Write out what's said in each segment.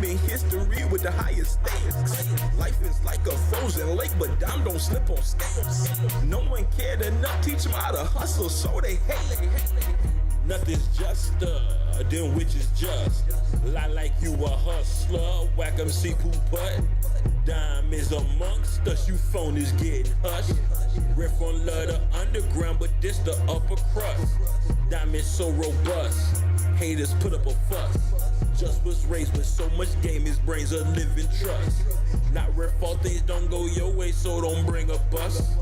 in history with the highest stakes. Life is like a frozen lake, but Dom don't slip on skates. No one cared enough, teach them how to hustle, so they hate. Nothing's juster than which is just. Lie like you a hustler, whack 'em see poo putt. Dime is amongst us, you phonies getting hushed. Riff on love the underground, but this the upper crust. Dime is so robust, haters put up a fuss. Just was raised with so much game, his brains a living trust. Not rare fault things don't go your way, so don't bring a bus.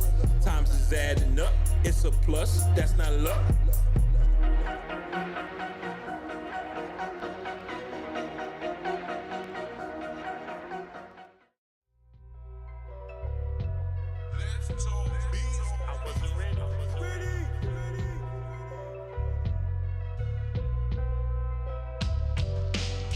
Times is adding up, it's a plus, that's not luck.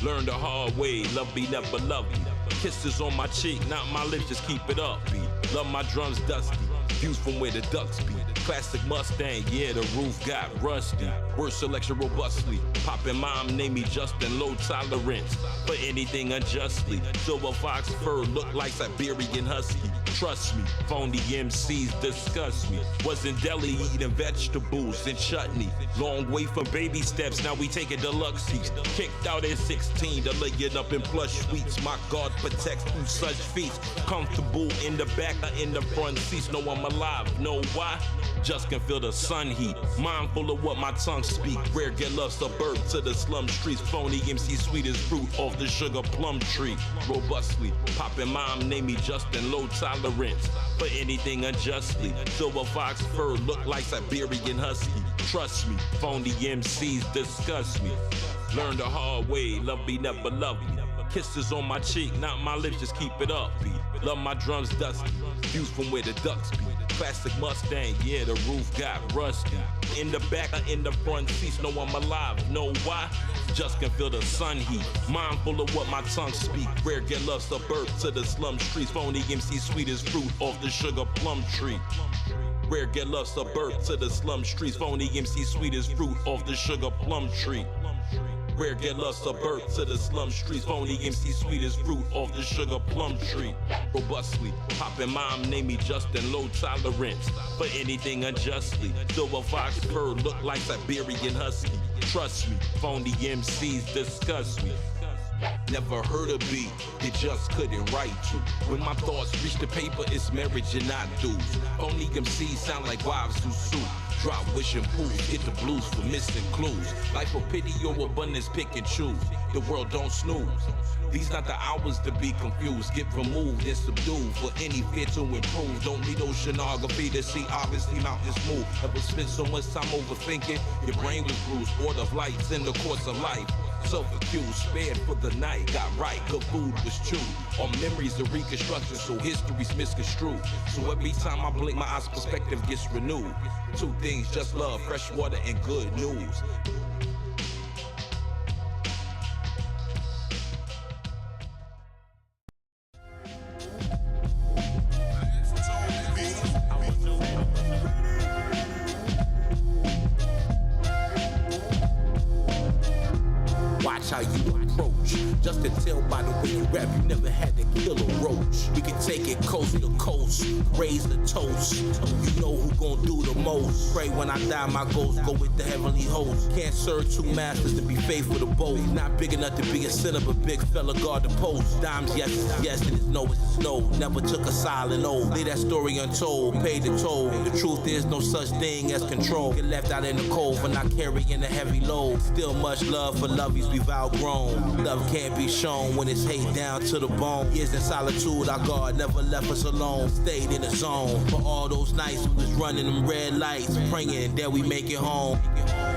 Learn the hard way, love me, never love you. Kisses on my cheek, not my lips, just keep it upbeat. Love my drums dusty, views from where the ducks be. Classic Mustang, yeah, the roof got rusty. Word selection robustly, poppin' mom, name me Justin, low tolerance for anything unjustly. Silver fox fur, look like Siberian husky. Trust me, phony MCs disgust me. Was in Delhi eating vegetables and chutney. Long way from baby steps, now we taking deluxe seats. Kicked out at 16 to lay it up in plush suites. My God protects through such feats. Comfortable in the back or in the front seats. Know I'm alive, know why? Just can feel the sun heat. Mindful of what my tongue speak. Rare get love suburb to the slum streets. Phony MC sweet as fruit off the sugar plum tree. Robustly, poppin' mom, name me Justin, low tolerance for anything unjustly. Silver fox fur, look like Siberian husky. Trust me, phony MCs disgust me. Learn the hard way, love me, never love you. Kisses on my cheek, not my lips, just keep it upbeat. Love my drums dusty, views from where the ducks be. Classic Mustang, yeah, the roof got rusty. In the back or in the front seats, know I'm alive, know why? Just can feel the sun heat. Mindful of what my tongue speak. Rare get love suburb to the slum streets. Phony MC sweet as fruit off the sugar plum tree. Rare get love suburb to the slum streets. Phony MC sweet as fruit off the sugar plum tree. Rare get love suburb to the slum streets. Phony MC sweet as fruit off the sugar plum tree. Robustly, poppin' mom, name me Justin, low tolerance for anything unjustly. Silver fox fur, look like Siberian husky. Trust me, phony MCs disgust me. Never heard a beat, it just couldn't write you. When my thoughts reach the paper, it's marriage and not dues. Phony MCs sound like wives who sue. Drop wishing pools, get the blues for missing clues. Life of pity or abundance, pick and choose. The world don't snooze. These not the hours to be confused. Get removed and subdued for any fear to improve. Don't need oceanography to see obviously mountains move. Ever spent so much time overthinking? Your brain was bruised. Order of lights in the course of life. Self-accused, spared for the night. Got right, good food was chewed. All memories of reconstruction, so history's misconstrued. So every time I blink, my eyes perspective gets renewed. Two things, just love, fresh water, and good news. How you approach, just to tell by the way you rap, you never had to kill a roach. We can take it coast to coast, raise the toast. You know who gon' do the most. Pray when I die, my ghost go with the heavenly host. Can't serve two masters to be faithful to both. Not big enough to be a sinner, but big fella guard the post. Dimes yes, yes, and it's no, it's no. Never took a silent oath. Leave that story untold, paid the toll. The truth is no such thing as control. Get left out in the cold for not carrying a heavy load. Still much love for lovies we've outgrown. Love can't be shown when it's hate down to the bone. Years in solitude, our God never left us alone. Stayed in the zone for all those nights we was running them red lights, praying that we make it home.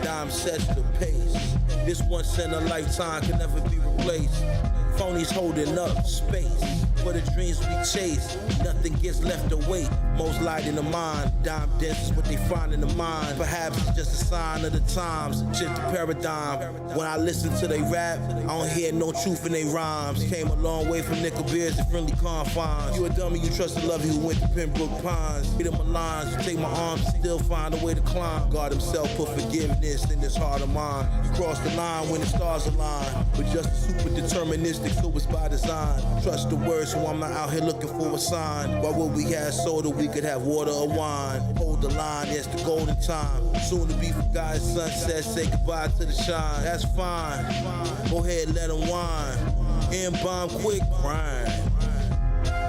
Dime sets the pace. This once in a lifetime can never be replaced. Phonies holding up space for the dreams we chase. Nothing gets left to wait. Most light in the mind. Dime dense is what they find in the mind. Perhaps it's just a sign of the times. Shift the paradigm. When I listen to they rap, I don't hear no truth in they rhymes. Came a long way from nickel beers to friendly confines. You a dummy, you trust the love you went to Pembroke Pines. Hit my lines, you take my arms and still find a way to climb. God himself put forgiveness in this heart of mine. You cross the line when the stars align. But just a super deterministic gymnastics, so it's by design. Trust the word, so I'm not out here looking for a sign. Why would we have soda? We could have water or wine. Hold the line, it's the golden time. Soon to be forgotten sunset, say goodbye to the shine. That's fine. Go ahead, let them whine. M-bomb quick, grind.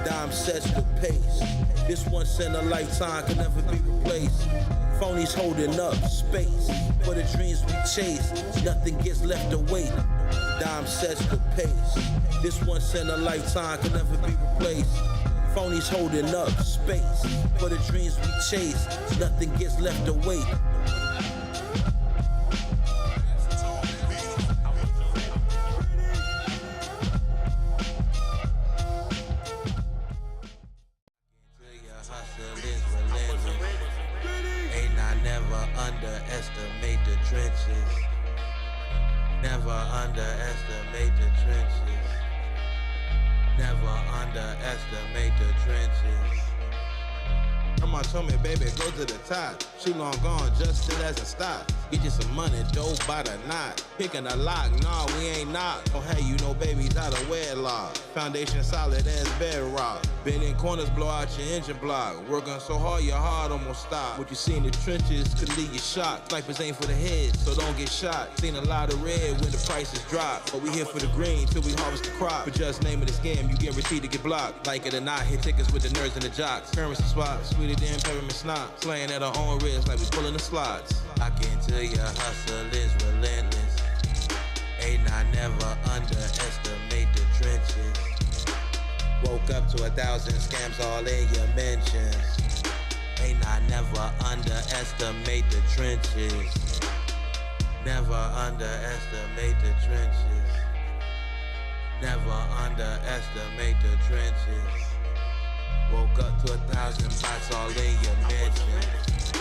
Dime sets the pace. This once in a lifetime can never be replaced. Phonies holding up space for the dreams we chase. Nothing gets left to wait. Dime sets the pace. This once in a lifetime can never be replaced. Phonies holding up space for the dreams we chase. Nothing gets left to wait. Underestimate the trenches. Never underestimate the trenches. Never underestimate the trenches. Grandma told me, baby, go to the top. She long gone, just still as a stop. Get you some money, dope by the knot. Picking a lock, nah, we ain't knock. Oh, hey, you know babies out of wedlock. Foundation solid as bedrock. Been in corners, blow out your engine block. Working so hard, your heart almost stop. What you see in the trenches could leave you shocked. Snipers ain't for the head, so don't get shot. Seen a lot of red when the prices drop. But we here for the green till we harvest the crop. But just naming the scam, you guaranteed to get blocked. Like it or not, hit tickets with the nerds and the jocks. Currency swap, sweeter than peppermint snot. Slaying at our own wrist like we pulling the slots. I can tell your hustle is relentless. Ain't I never underestimate the trenches. Woke up to 1,000 scams all in your mentions. Ain't I never underestimate the trenches. Never underestimate the trenches. Never underestimate the trenches. Woke up to 1,000 bots all in your mentions.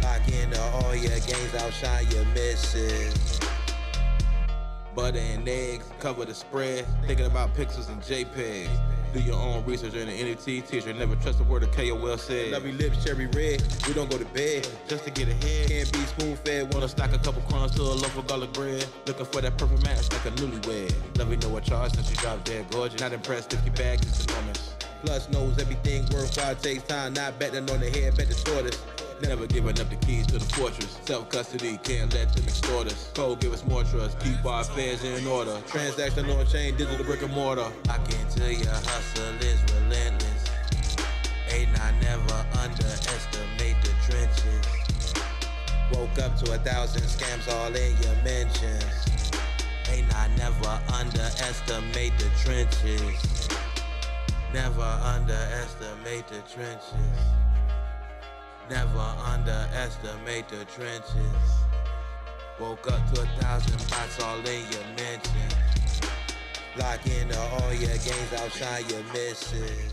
Lock into all your games, outshine your misses. Butter and eggs, cover the spread. Thinking about pixels and JPEGs. Do your own research in the NFT teacher. Never trust a word a KOL said. Lovely lips, cherry red. We don't go to bed just to get ahead. Can't be spoon fed. Wanna stack a couple crumbs to a loaf of garlic bread. Looking for that perfect match like a newlywed. Lovely know what charge since you dropped dead gorgeous. Not impressed if your bag is enormous. Plus knows everything worthwhile takes time. Not betting on the head, bet the tortoise. Never giving up the keys to the fortress. Self-custody, can't let them extort us. Code, give us more trust, keep our affairs in order. Transaction on chain, digital brick and mortar. I can tell your hustle is relentless. Ain't I never underestimate the trenches. Woke up to 1,000 scams all in your mentions. Ain't I never underestimate the trenches. Never underestimate the trenches. Never underestimate the trenches. Woke up to 1,000 bots all in your mentions. Lock into all your games, outshine your misses.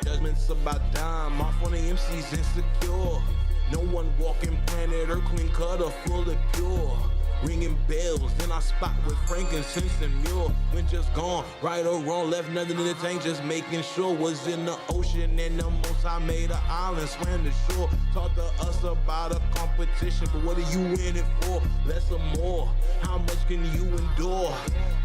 Judgments about dime, off on the MC's insecure. No one walking planet Earth, clean cutter, full of pure. Ringing bells, then I spot with frankincense and mule. When just gone, right or wrong, left nothing in the tank, just making sure. Was in the ocean and the most I made an island, swam the shore. Talk to us about a competition, but what are you in it for? Less or more, how much can you endure?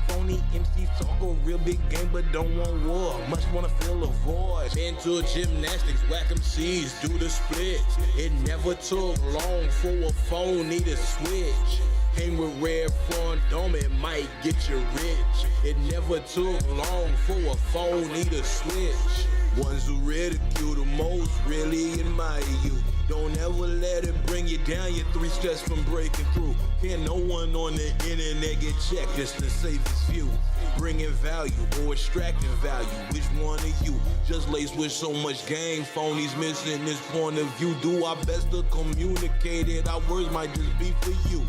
Phony MCs talk a real big game, but don't want war. Much wanna fill a void. Mental gymnastics, whack MCs, do the splits. It never took long for a phony to switch. Hang with Red Front Dome, it might get you rich. It never took long for a phony to switch. Ones who ridicule the most really admire you. Don't ever let it bring you down, you're 3 steps from breaking through. Can't no one on the internet get checked just to save his view. Bringing value or extracting value, which one of you? Just laced with so much game, phonies missing this point of view. Do our best to communicate it, our words might just be for you.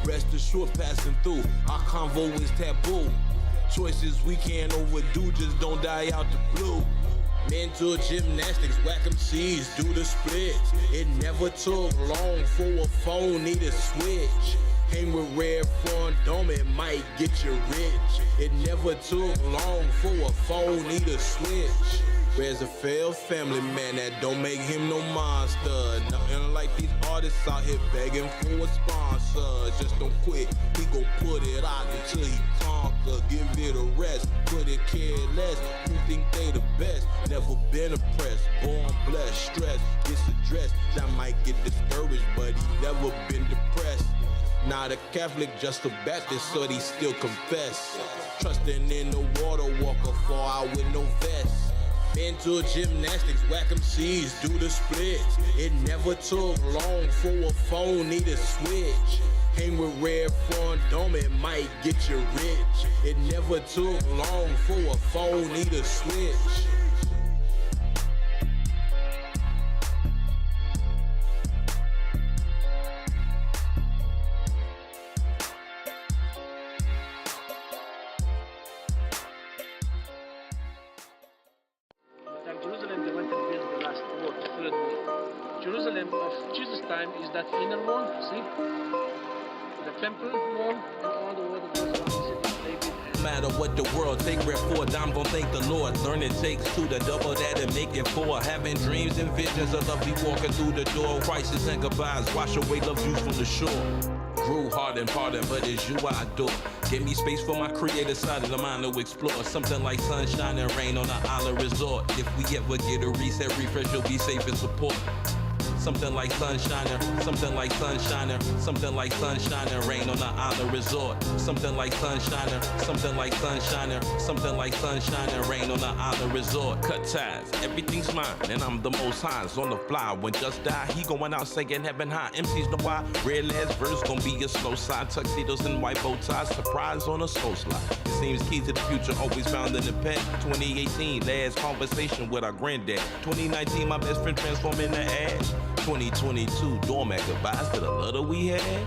Rest assured passing through, our convo is taboo. Choices we can't overdo, just don't die out the blue. Mental gymnastics, whack MCs, do the splits. It never took long for a phony to switch. Hang with Red Front Dome, it might get you rich. It never took long for a phone, need a switch. Where's a fair family man that don't make him no monster? Nothing like these artists out here begging for a sponsor. Just don't quit, he gon' put it out until he conquer. Give it a rest, couldn't care less. You think they the best? Never been oppressed, born blessed, stressed, gets addressed. That might get discouraged, but he never been depressed. Not a Catholic, just a Baptist, so he still confess. Trusting in the water, walker far out with no vest. Mental gymnastics, whack 'em C's, do the splits. It never took long for a phone, need a switch. Hang with Red Front Dome, it might get you rich. It never took long for a phone, need a switch. Jerusalem of Jesus' time is that inner wall, see? The temple wall and all the water goes around the city. No matter what the world take, wherefore I'm gon' thank the Lord. Learn it takes two to double that and make it four. Having dreams and visions of love be walking through the door. Crisis and goodbyes, wash away love views from the shore. Grew hard and pardon, but it's you I adore. Give me space for my creative side of the mind to explore. Something like sunshine and rain on an island resort. If we ever get a reset, refresh, you'll be safe and support. Something like sunshiner, something like sunshiner, something like sunshiner, rain on an island resort. Something like sunshiner, something like sunshiner, something like sunshiner, rain on an island resort. Cut ties, everything's mine, and I'm the most high. On the fly, when just die, he going out singing heaven high. MCs know why, red last verse gon' be a slow side. Tuxedos and white bow ties, surprise on a slow slide. It seems key to the future, always found in the pen. 2018, last conversation with our granddad. 2019, my best friend transformed into ash. 2022, doormat goodbyes to the love that we had.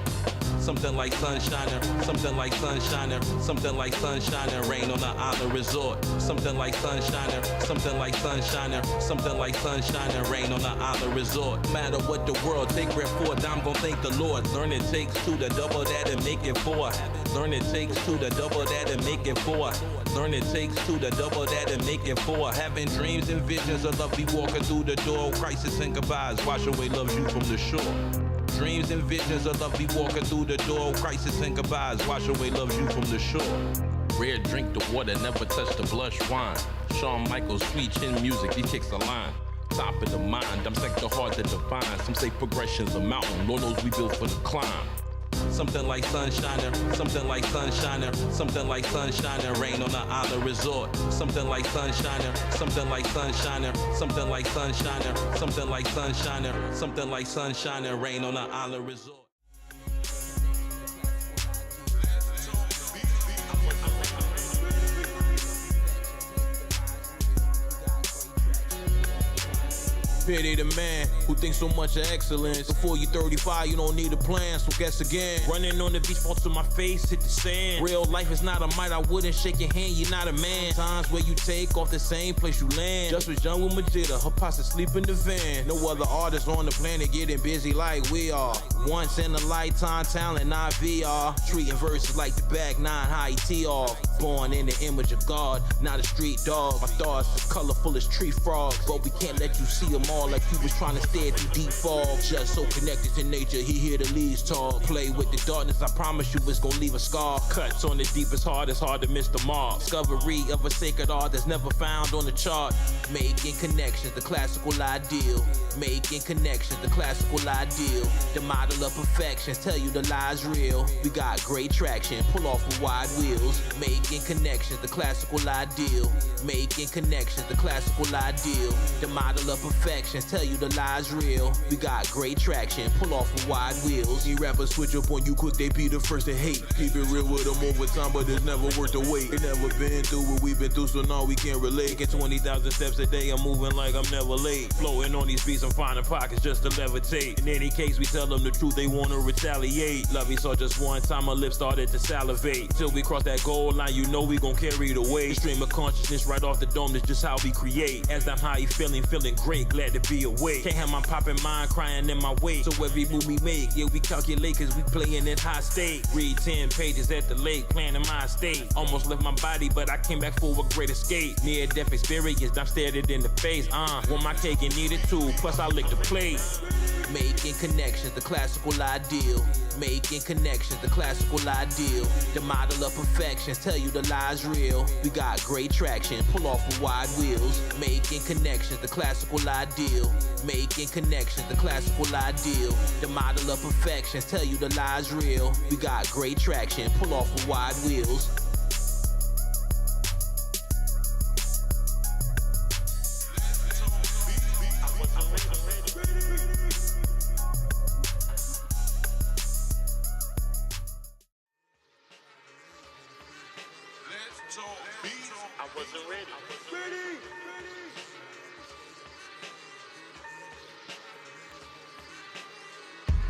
Something like sunshiner, something like sunshiner, something like sunshiner, rain on an island resort. Something like sunshiner, something like sunshiner, something like sunshiner, rain on an island resort. No matter what the world take, wherefore I'm gon' thank the Lord. Learn it takes two to double that and make it four. Learn it takes two to double that and make it four. Learn it takes two to double that and make it four. Having dreams and visions of love be walking through the door. Crisis and goodbyes, wash away love's you from the shore. Dreams and visions of love be walking through the door. Crisis and goodbyes, wash away love's you from the shore. Rare drink the water, never touch the blush wine. Shawn Michaels, sweet chin music, he kicks a line. Top of the mind, I'm sector hard to define. Some say progression's a mountain, Lord knows we built for the climb. Something like sunshiner, something like sunshiner, something like sunshiner, rain on an island resort. Something like sunshiner, something like sunshiner, something like sunshiner, something like sunshiner, something like sunshiner, rain on an island resort. Pity the man who thinks so much of excellence. Before you 35, you don't need a plan, so guess again. Running on the beach, fall to my face, hit the sand. Real life is not a might, I wouldn't shake your hand, you're not a man. Times where you take off the same place you land. Just was young with Majida, her posse sleep in the van. No other artists on the planet getting busy like we are. Once in a lifetime talent, not VR. Treating verses like the back nine, high tee off. Born in the image of God, not a street dog. My thoughts as colorful as tree frogs, but we can't let you see them all like you was trying to stare through deep fog. Just so connected to nature, he hear the leaves talk. Play with the darkness, I promise you it's gonna leave a scar. Cuts on the deepest heart, it's hard to miss the mark. Discovery of a sacred art that's never found on the chart. Making connections, the classical ideal. Making connections, the classical ideal. The model of perfection, tell you the lie's real. We got great traction, pull off with wide wheels. Making connections, the classical ideal. Making connections, the classical ideal. The model of perfection, tell you the lie's real. We got great traction, pull off with wide wheels. See rappers switch up on you quick, they be the first to hate. Keep it real with them over time, but it's never worth the wait. They never been through what we've been through, so no, we can't relate. Get 20,000 steps a day, I'm moving like I'm never late. Floating on these beats, I'm finding pockets just to levitate. In any case, we tell them the truth, they wanna retaliate. Love you saw just one time, my lips started to salivate. Till we cross that goal line, you know we gon' carry the weight. Stream of consciousness right off the dome, that's just how we create. As I'm high feeling great, glad to be awake. Can't have my poppin' mind crying in my way. So every move we make, yeah, we calculate cause we playin' in high state. Read 10 pages at the lake, planning my estate. Almost left my body, but I came back for a great escape. Near-death experience, I'm stared it in the face. Want my cake and eat it too, plus I lick the plate. Making connections, the classical ideal. Making connections, the classical ideal. The model of perfection, tell you the lie's real. We got great traction, pull off with wide wheels. Making connections, the classical ideal. Making connections, the classical ideal. The model of perfection, tell you the lie's real. We got great traction, pull off with wide wheels. I wasn't ready.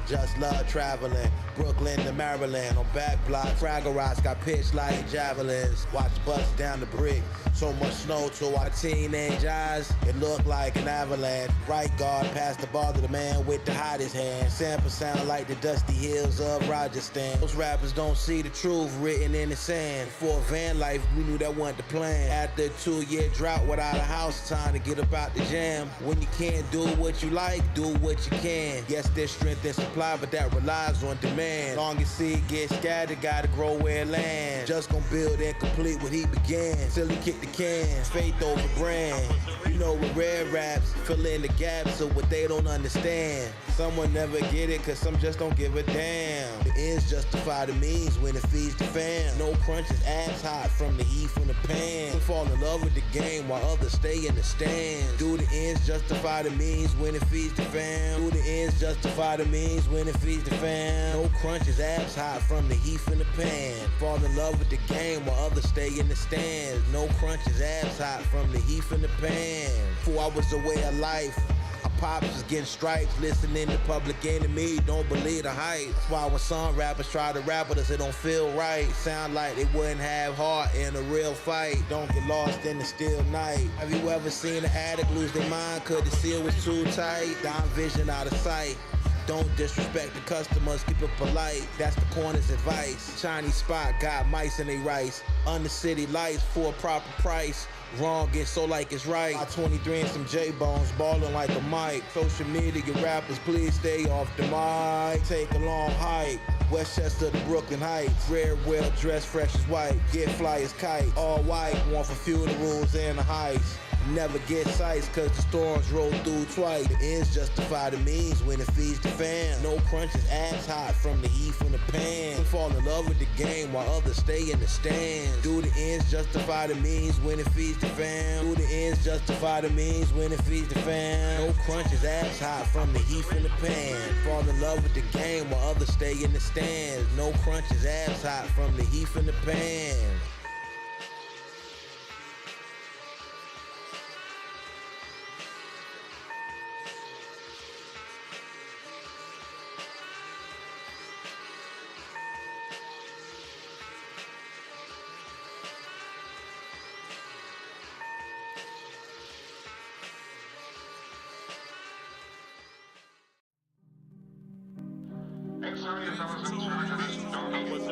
Just love traveling, Brooklyn to Maryland. On back block, Fraggle Rocks got pitched like javelins. Watch bust down the brick, so much snow to our teenage eyes. It looked like an avalanche. Right guard passed the ball to the man with the hottest hand. Sample sound like the dusty hills of Rajasthan. Those rappers don't see the truth written in the sand. For van life, we knew that wasn't the plan. After a 2-year drought without a house, time to get up out the jam. When you can't do what you like, do what you can. Yes, there's strength and supply, but that relies on demand. Long as seed gets scattered, gotta grow where it lands. Just gonna build and complete what he began. Till he kicked the can, faith over brand. You know with rare raps, fill in the gaps of what they don't understand. Some will never get it, cause some just don't give a damn. The ends justify the means when it feeds the fam. No crunches, abs hot from the heat from the pan. Some fall in love with the game while others stay in the stands. Do the ends justify the means when it feeds the fam? Do the ends justify the means when it feeds the fam? No crunches, abs hot from the heat from the pan. Fall in love with the game while others stay in the stands. No crunches, abs hot from the heat from the pan. 4 hours a way of life. Our pops is getting stripes, listening to Public Enemy, don't believe the hype. That's why when some rappers try to rap with us, it don't feel right. Sound like they wouldn't have heart in a real fight. Don't get lost in the still night. Have you ever seen an addict lose their mind cause the seal was too tight? Down vision out of sight. Don't disrespect the customers, keep it polite. That's the corner's advice. Chinese spot got mice in they rice. Under city lights for a proper price. Wrong gets so like it's right. I 23 and some J-Bones, ballin' like a mic. Social media rappers, please stay off the mic. Take a long hike, Westchester to Brooklyn Heights. Rare, well dressed, fresh as white. Get fly as kite, all white. One for funerals and the heights. Never get sights cause the storms roll through twice. The ends justify the means when it feeds the fam. No crunches, abs hot from the heat from the pan. Some fall in love with the game while others stay in the stands. Do the ends justify the means when it feeds the fam? Do the ends justify the means when it feeds the fam? No crunches, abs hot from the heat from the pan. Fall in love with the game while others stay in the stands. No crunches, abs hot from the heat from the pan.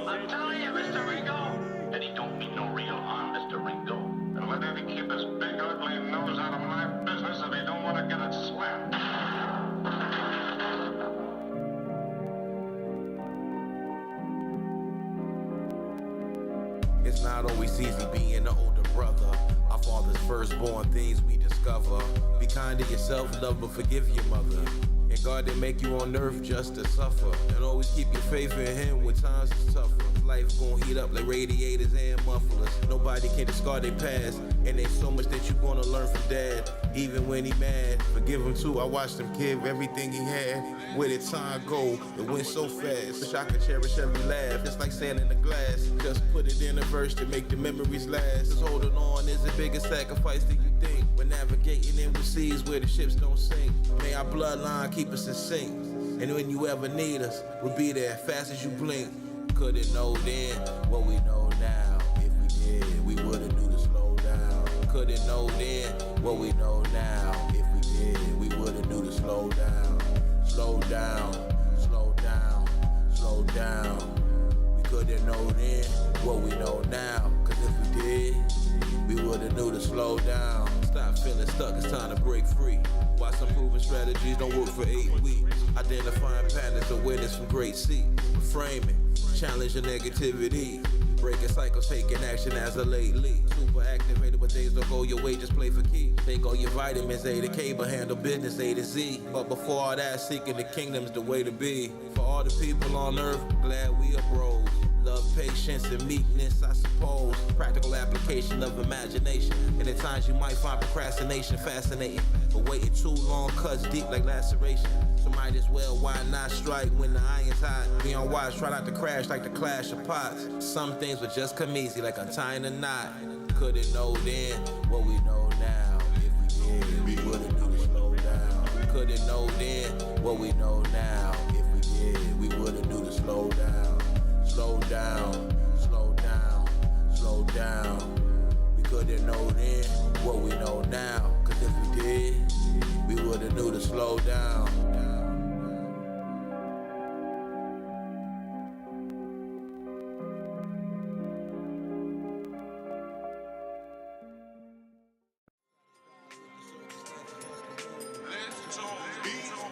I'm telling you, Mr. Ringo, that he don't mean no real harm, Mr. Ringo. And let him keep his big ugly nose out of my business if he don't want to get it slapped. It's not always easy being the older brother. Our father's firstborn, things we discover. Be kind to yourself, love but forgive your mother. And God didn't make you on earth just to suffer. And always keep your faith in Him when times is tougher. Life gon' heat up like radiators and mufflers. Nobody can discard their past. And there's so much that you gonna learn from Dad. Even when he mad, forgive him too. I watched him give everything he had. Where did time go? It went so fast. Wish I could cherish every laugh. Just like sand in the glass. Just put it in a verse to make the memories last. Cause holding on is a bigger sacrifice than you think. When navigating in the seas where the ships don't sink. May our bloodline keep us in sync. And when you ever need us, we'll be there fast as you blink. Couldn't know then what we know now. If we did, we would've knew to slow down. Couldn't know then what we know now. If we did, we would've slow down, slow down, slow down, slow down. We couldn't know then what we know now, cause if we did, we would've knew to slow down. Stop feeling stuck, it's time to break free. Why some proven strategies don't work for 8 weeks. Identifying patterns of witness from great seat. Framing, challenging negativity. Breaking cycles, taking action as a lately. Super activated, but days don't go your way, just play for keeps. Take all your vitamins, A to K, but handle business A to Z. But before all that, seeking the kingdom's the way to be. For all the people on earth, glad we uprose. Love, patience, and meekness, I suppose. Practical application of imagination. And at times you might find procrastination fascinating. But waiting too long cuts deep like laceration. So might as well, why not strike when the iron's hot? Be on watch, try not to crash like the clash of pots. Some things would just come easy like untying a knot. Couldn't know then what we know now. If we did, we would've knew to slow down. Couldn't know then what we know now. If we did, we would've knew to slow down. Slow down, slow down, slow down. We couldn't know then what we know now. Cause if we did, we would've knew to slow down.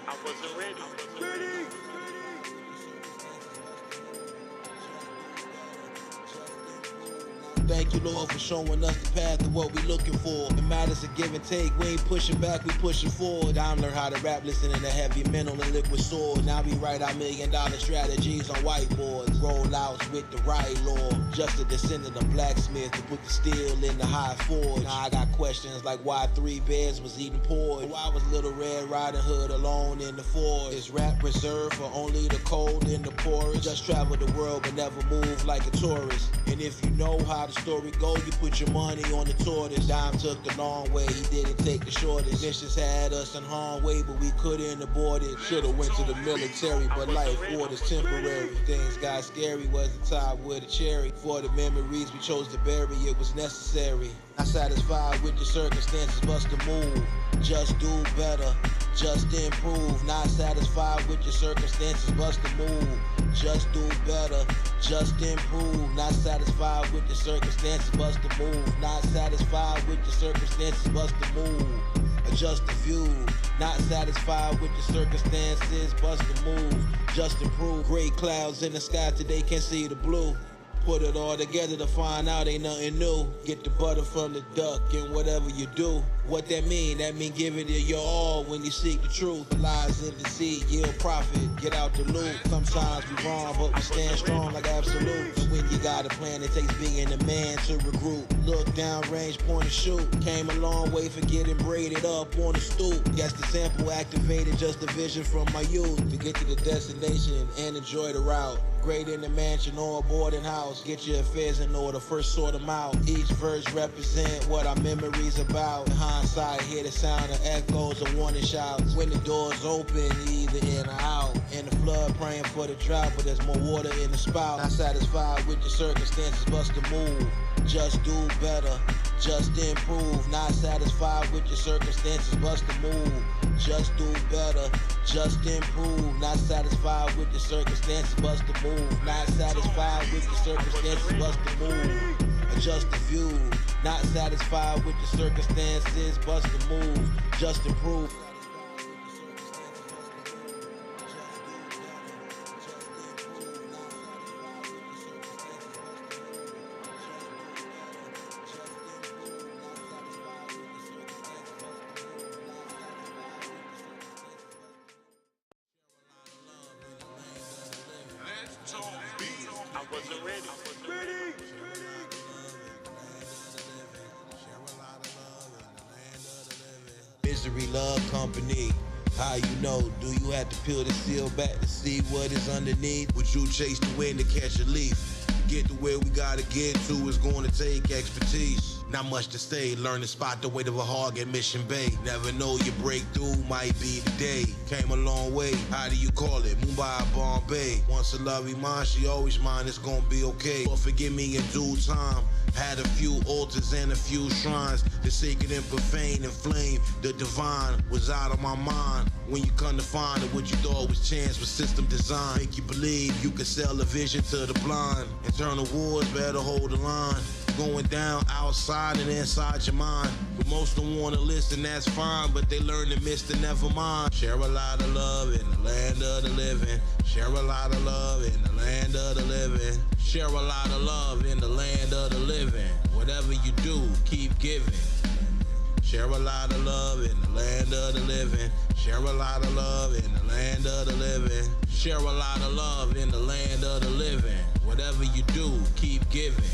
I wasn't ready. Thank you, Lord, for showing us the path of what we looking for. It matters a give and take. We ain't pushing back, we pushing forward. I'm learned how to rap, listening to heavy mental and liquid sword. Now we write our $1 million strategies on whiteboards. Rollouts with the right law. Just a descendant of blacksmith to put the steel in the high forge. Now I got questions like why 3 bears was eating porridge. Why was Little Red Riding Hood alone in the forest? Is rap reserved for only the cold and the poorest? Just travel the world but never move like a tourist. And if you know how the story go, you put your money on the tortoise. Dime took the long way, he didn't take the shortest. Missions had us in harm's way, but we couldn't abort it. Should've went to the military, but life orders temporary. Things got scary, wasn't tied with a cherry. For the memories we chose to bury, it was necessary. Not satisfied with the circumstances, but to move. Just do better, just improve. Not satisfied with your circumstances, but to move. Just do better, just improve. Not satisfied with the circumstances, but to move. Not satisfied with the circumstances, but to move. Adjust the view. Not satisfied with the circumstances, but to move. Just improve. Gray clouds in the sky today, can't see the blue. Put it all together to find out ain't nothing new. Get the butter from the duck in whatever you do. What that mean? That mean give it your all when you seek the truth. Lies in deceit, yield profit, get out the loop. Sometimes we wrong, but we stand strong like absolutes. When you got a plan, it takes being a man to regroup. Look down range, point and shoot. Came a long way for getting braided up on the stoop. Guess the sample activated just a vision from my youth. To get to the destination and enjoy the route. Great in the mansion or a boarding house. Get your affairs in order, first sort them out. Each verse represent what our memories about. In hindsight, hear the sound of echoes of warning shouts. When the doors open, either in or out. In the flood, praying for the drought, but there's more water in the spout. Not satisfied with the circumstances, but to move. Just do better, just improve. Not satisfied with your circumstances, but to move. Just do better, just improve. Not satisfied with the circumstances, but to move. Not satisfied with the circumstances, but to move. Adjust the view. Not satisfied with the circumstances, but to move. Just improve. I wasn't ready. Misery Love Company. How you know? Do you have to peel the seal back to see what is underneath? Would you chase the wind to catch a leaf? To get to where we gotta get to is going to take expertise. Not much to say, learn to spot the weight of a hog at Mission Bay. Never know your breakthrough might be today. Came a long way, how do you call it? Mumbai, Bombay. Once a love mine, she always mine, it's gonna be okay. But forgive me in due time. Had a few altars and a few shrines. The sacred and profane and flame. The divine was out of my mind. When you come to find that what you thought was chance was system design. Make you believe you can sell a vision to the blind. Internal wars better hold the line. Going down outside and inside your mind. But most don't want to listen, that's fine. But they learn to miss the never mind. Share a lot of love in the land of the living. Share a lot of love in the land of the living. Share a lot of love in the land of the living. Whatever you do, keep giving. Share a lot of love in the land of the living. Share a lot of love in the land of the living. Share a lot of love in the land of the living. Whatever you do, keep giving.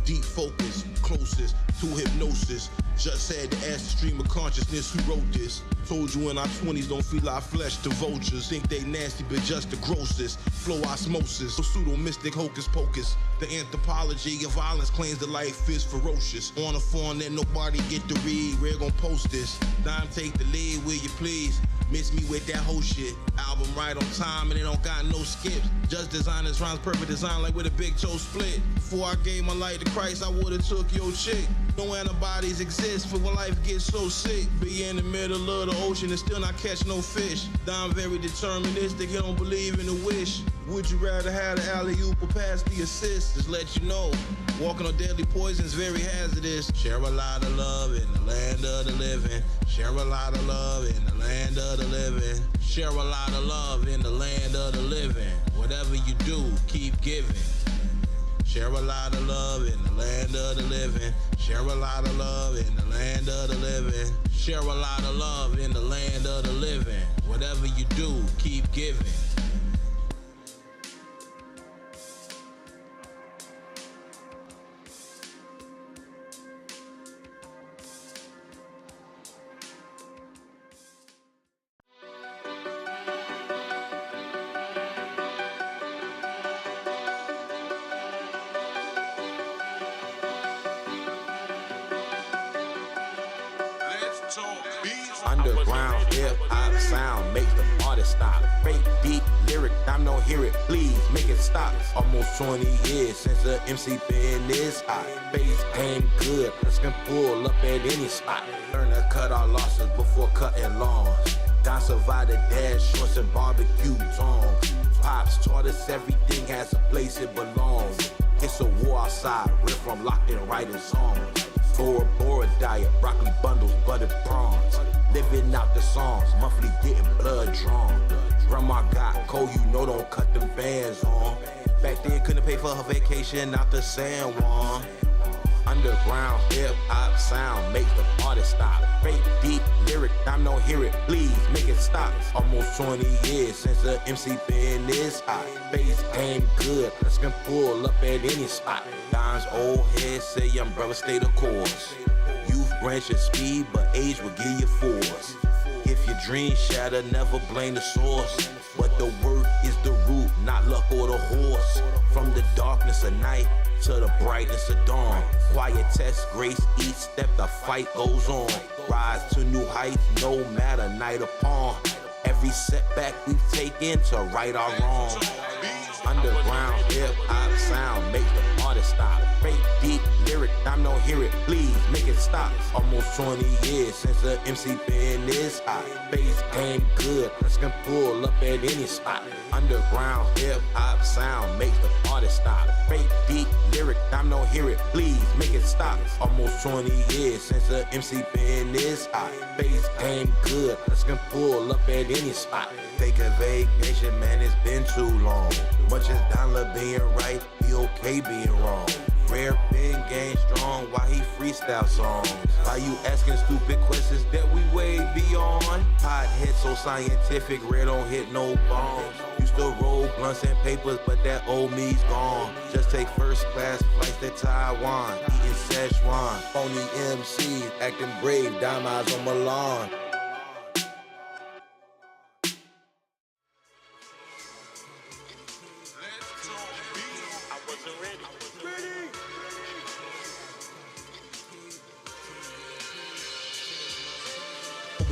Deep focus, closest to hypnosis. Just had to ask the stream of consciousness who wrote this. Told you in our 20s don't feel our flesh to vultures. Think they nasty but just the grossest. Flow osmosis, pseudo mystic hocus pocus. The anthropology of violence claims that life is ferocious. On a phone that nobody get to read, we're gonna post this. Dime take the lead, will you please? Miss me with that whole shit. Album right on time and it don't got no skips. Just designers rhymes perfect design like with a big toe split. Before I gave my life to Christ, I would've took your chick. No antibodies exist for when life gets so sick. Be in the middle of the ocean and still not catch no fish. I'm very deterministic, he don't believe in a wish. Would you rather have the alley-oop or pass the assist? Just let you know, walking on deadly poison's very hazardous. Share a lot of love in the land of the living. Share a lot of love in the land of the living. Share a lot of love in the land of the living. Whatever you do, keep giving. Share a lot of love in the land of the living. Share a lot of love in the land of the living. Share a lot of love in the land of the living. Whatever you do, keep giving. Underground hip-hop sound makes the party stop. Fake deep lyric, I'm no hear it, please make it stop. Almost 20 years since the MC been this hot. Bass game good, us can pull up at any spot. Learn to cut our losses before cutting lawns. Don survived the dash, shorts and barbecue tongs. Pops taught us everything has a place it belongs. It's a war outside, riff from locked in writing songs. Bora Bora diet, broccoli bundles, buttered prawns. Living out the songs, monthly getting blood drawn. Grandma got cold, you know don't cut them bands on. Back then couldn't pay for her vacation out to San Juan. Underground hip-hop sound make the party stop. Fake deep lyric, I'm no hear it, please make it stop. Almost 20 years since the MC been this hot. Bass game good, us can pull up at any spot. Don's old head say young brother stay the course. Youth grants your speed, but age will give you force. If your dreams shatter, never blame the source. But the work is the root, not luck or the horse. From the darkness of night to the brightness of dawn. Quiet test, grace, each step, the fight goes on. Rise to new heights, no matter night or pawn. Every setback we've taken to right our wrong. Underground hip-hop sound make the party stop. Fake deep lyric, I'm no hear it, please make it stop. Almost 20 years since the MC been this hot. Bass game good, us can pull up at any spot. Underground hip-hop sound make the party stop. Fake deep lyric, I'm no hear it, please make it stop. Almost 20 years since the MC been this hot. Bass game good, us can pull up at any spot. Take a vacation, man, it's been too long. Much as Donla being right, be okay being wrong. Rare big game strong while he freestyle songs. Why you asking stupid questions that we way beyond? Pothead so scientific, rare don't hit no bombs. Used to roll blunts and papers, but that old me's gone. Just take first class flights to Taiwan, eating Szechuan. Phony MCs acting brave, dime eyes on Milan.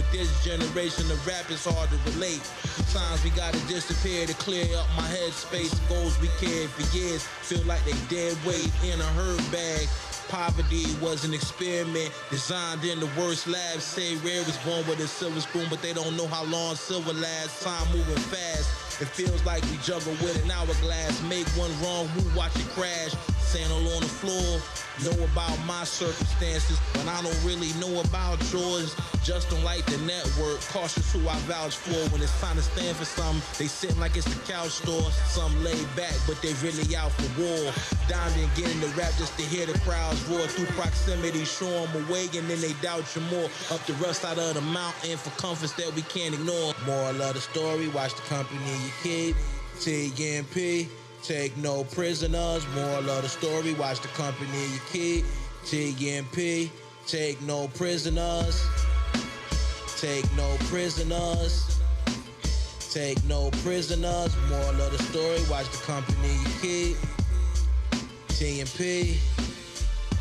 with this generation of rap is hard to relate. Sometimes we gotta disappear to clear up my headspace. Goals we carried for years feel like they dead weight in a herd bag. Poverty was an experiment designed in the worst labs. Say Rare was born with a silver spoon, but they don't know how long silver lasts. Time moving fast. It feels like we juggle with an hourglass. Make one wrong move, watch it crash. Sandal on the floor. Know about my circumstances, but I don't really know about yours. Just don't like the network. Cautious who I vouch for. When it's time to stand for something, they sitting like it's the couch store. Some laid back, but they really out for war. Diamond getting the rap just to hear the crowds roar. Through proximity, show them a way, and then they doubt you more. Up the rust out of the mountain for comforts that we can't ignore. Moral of the story, watch the company you keep. TMP. Take no prisoners, moral of the story, watch the company you keep. TMP, take no prisoners. Take no prisoners. Take no prisoners, moral of the story, watch the company you keep. TMP.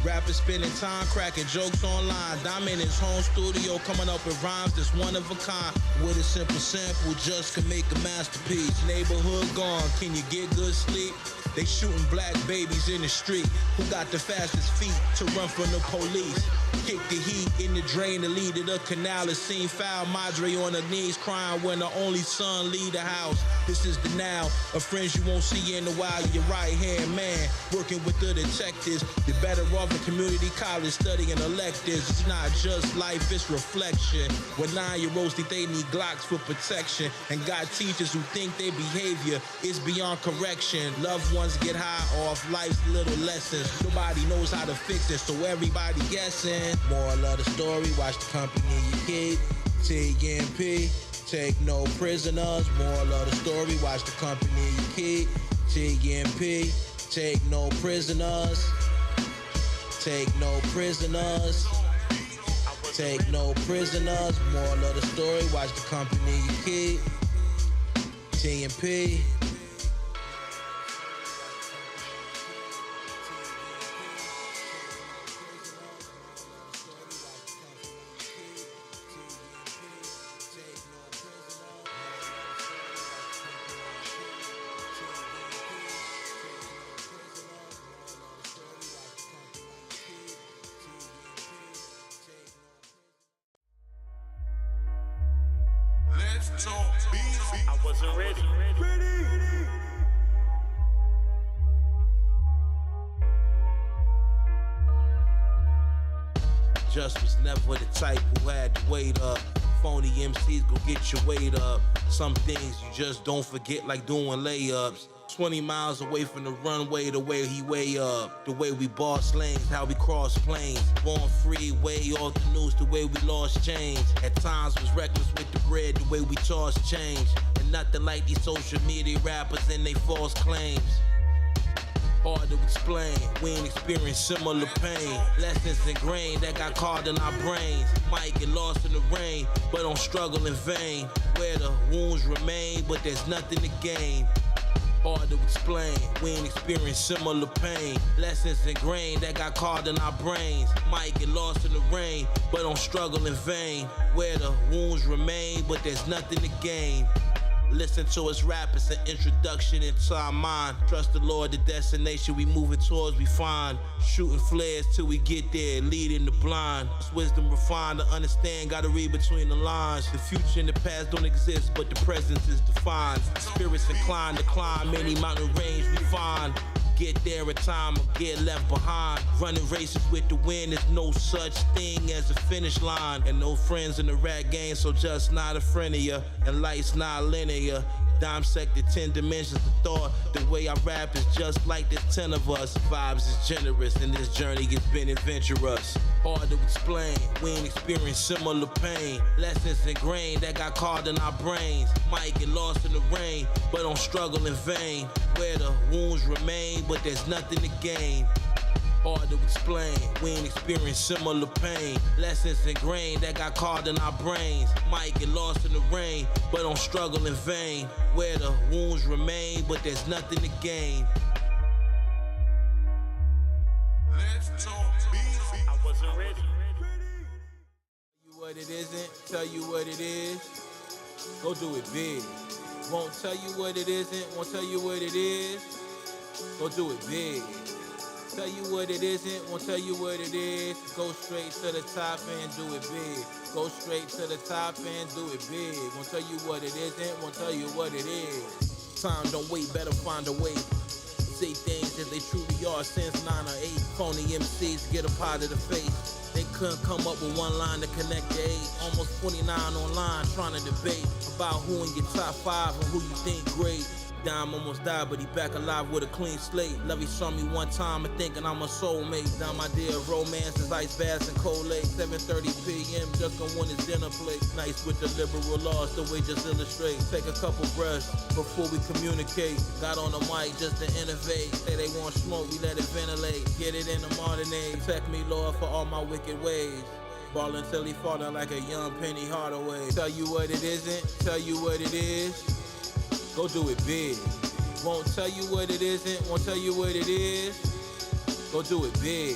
Rappers spending time cracking jokes online. Dime in his home studio coming up with rhymes that's one of a kind. With a simple sample just can make a masterpiece. Neighborhood gone, can you get good sleep? They shooting black babies in the street. Who got the fastest feet to run from the police? Kick the heat in the drain to lead to the canal. It seen foul Madre on her knees crying when her only son leave the house. This is the now of friends you won't see in a while. Your right-hand man working with the detectives. You're better off in community college studying electives. It's not just life, it's reflection. When 9-year-olds think they need Glocks for protection and got teachers who think their behavior is beyond correction. Loved ones get high off life's little lessons. Nobody knows how to fix it, so everybody guessing. Moral of the story, watch the company you keep. TMP, take no prisoners. Moral of the story, watch the company you keep. TMP, take no prisoners. Take no prisoners. Take no prisoners. Moral of the story, watch the company you keep. TMP. I wasn't ready. Just was never the type who had to wait up. Phony MCs go get your weight up. Some things you just don't forget, like doing layups. 20 miles away from the runway, the way he way up. The way we boss lanes, how we cross planes. Born free, way off the news, the way we lost change. At times was reckless with the bread, the way we toss change. And nothing like these social media rappers and they false claims. Hard to explain, we ain't experienced similar pain. Lessons ingrained that got carved in our brains. Might get lost in the rain, but don't struggle in vain. Where the wounds remain, but there's nothing to gain. Hard to explain, we ain't experienced similar pain. Lessons ingrained that got carved in our brains. Might get lost in the rain, but don't struggle in vain. Where the wounds remain, but there's nothing to gain. Listen to us rap, it's an introduction into our mind. Trust the Lord, the destination we moving towards we find. Shooting flares till we get there, leading the blind. It's wisdom refined to understand, gotta read between the lines. The future and the past don't exist, but the present is defined. Spirits inclined to climb any mountain range we find. Get there in time or get left behind. Running races with the wind, there's no such thing as a finish line. And no friends in the rap game, so just not a friend of ya. And life's not linear. Dissected 10 dimensions of thought. The way I rap is just like there's 10 of us. Vibes is generous and this journey has been adventurous. Hard to explain, we ain't experienced similar pain. Lessons ingrained that got carved in our brains. Might get lost in the rain, but don't struggle in vain. Where the wounds remain, but there's nothing to gain. Hard to explain, we ain't experienced similar pain. Lessons ingrained that got carved in our brains. Might get lost in the rain, but don't struggle in vain. Where the wounds remain, but there's nothing to gain. I wasn't ready. What it isn't, tell you what it is. Go do it big. Won't tell you what it isn't, won't tell you what it is. Go do it big. Tell you what it isn't, won't tell you what it is. Go straight to the top and do it big. Go straight to the top and do it big. Won't tell you what it isn't, won't tell you what it is. Time don't wait, better find a way. Say things as they truly are since 9 or 8. Phony MCs get a pot of the face. They couldn't come up with one line to connect the 8. Almost 49 online trying to debate about who in your top 5 and who you think great. Dime almost died, but he back alive with a clean slate. Lovey saw me one time and thinking I'm a soulmate. Down my dear romance is ice baths and cold lake. 7:30 p.m. just gonna want his dinner plate. Nice with the liberal laws, the way just illustrate. Take a couple breaths before we communicate. Got on the mic just to innovate. Say they want smoke, we let it ventilate. Get it in the modern age. Protect me, Lord, for all my wicked ways. Ballin' till he fallin' like a young Penny Hardaway. Tell you what it isn't, tell you what it is. Go do it big. Won't tell you what it isn't, won't tell you what it is. Go do it big.